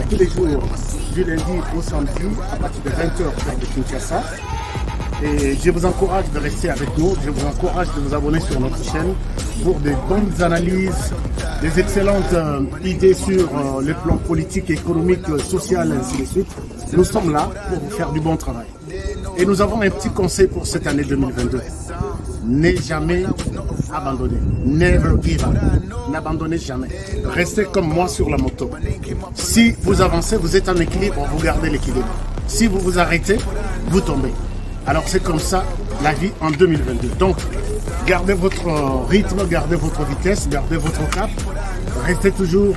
Tous les jours, du lundi au samedi, à partir de 20h sur de Kinshasa. Et je vous encourage de rester avec nous. Je vous encourage de vous abonner sur notre chaîne pour des bonnes analyses, des excellentes idées sur le plan politique, économique, social, ainsi de suite. Nous sommes là pour vous faire du bon travail. Et nous avons un petit conseil pour cette année 2022. Ne jamais abandonner. Never give up. N'abandonnez jamais. Restez comme moi sur la moto. Si vous avancez, vous êtes en équilibre, vous gardez l'équilibre. Si vous vous arrêtez, vous tombez. Alors c'est comme ça la vie en 2022. Donc, gardez votre rythme, gardez votre vitesse, gardez votre cap. Restez toujours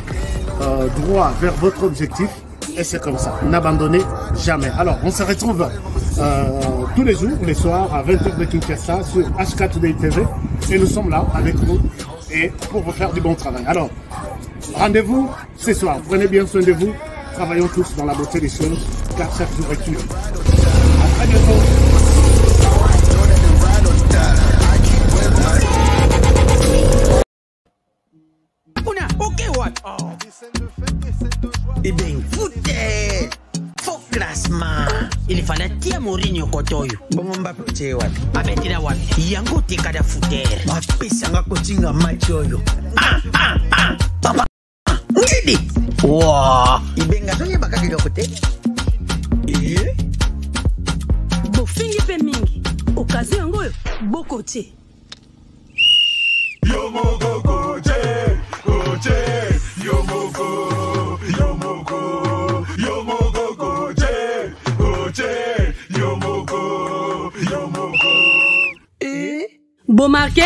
droit vers votre objectif. Et c'est comme ça. N'abandonnez jamais. Alors, on se retrouve tous les jours, les soirs, à 20h de Kinshasa sur HK Today TV. Et nous sommes là avec vous et pour vous faire du bon travail. Alors, rendez-vous ce soir. Prenez bien soin de vous. Travaillons tous dans la beauté des choses, car chaque jour est unique. À très bientôt. Eh bien, foutez! Faux classement! Il fallait tirer Mourinho Kotoyo. Bon, on va péter what? Abetira what? Yango tekada fouter. Ma pesanga kotinga machoyo. Papa! Ngidi! Wow! Ibenga sonye bakaki lokote? Bofingi pe mingi. Okazi yango yo bokote. Yomoko koche, koche, yomoko, yomoko, yomoko koche, koche, yomoko, yomoko. Bon marqué?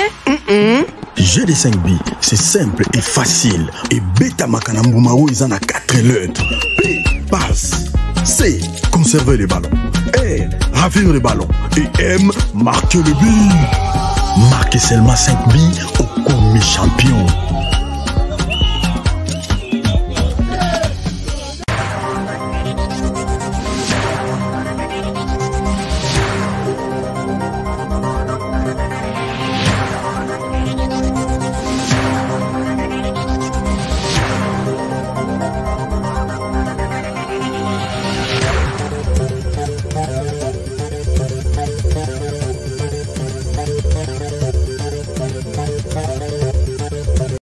Jeu de 5 billes, c'est simple et facile. Et Beta Makanambumao, ils en a 4 lettres. P, passe. C, conserver les ballons. R, ravir les ballons. Et M, marquer le but. Marquez seulement 5 billes au commis champion.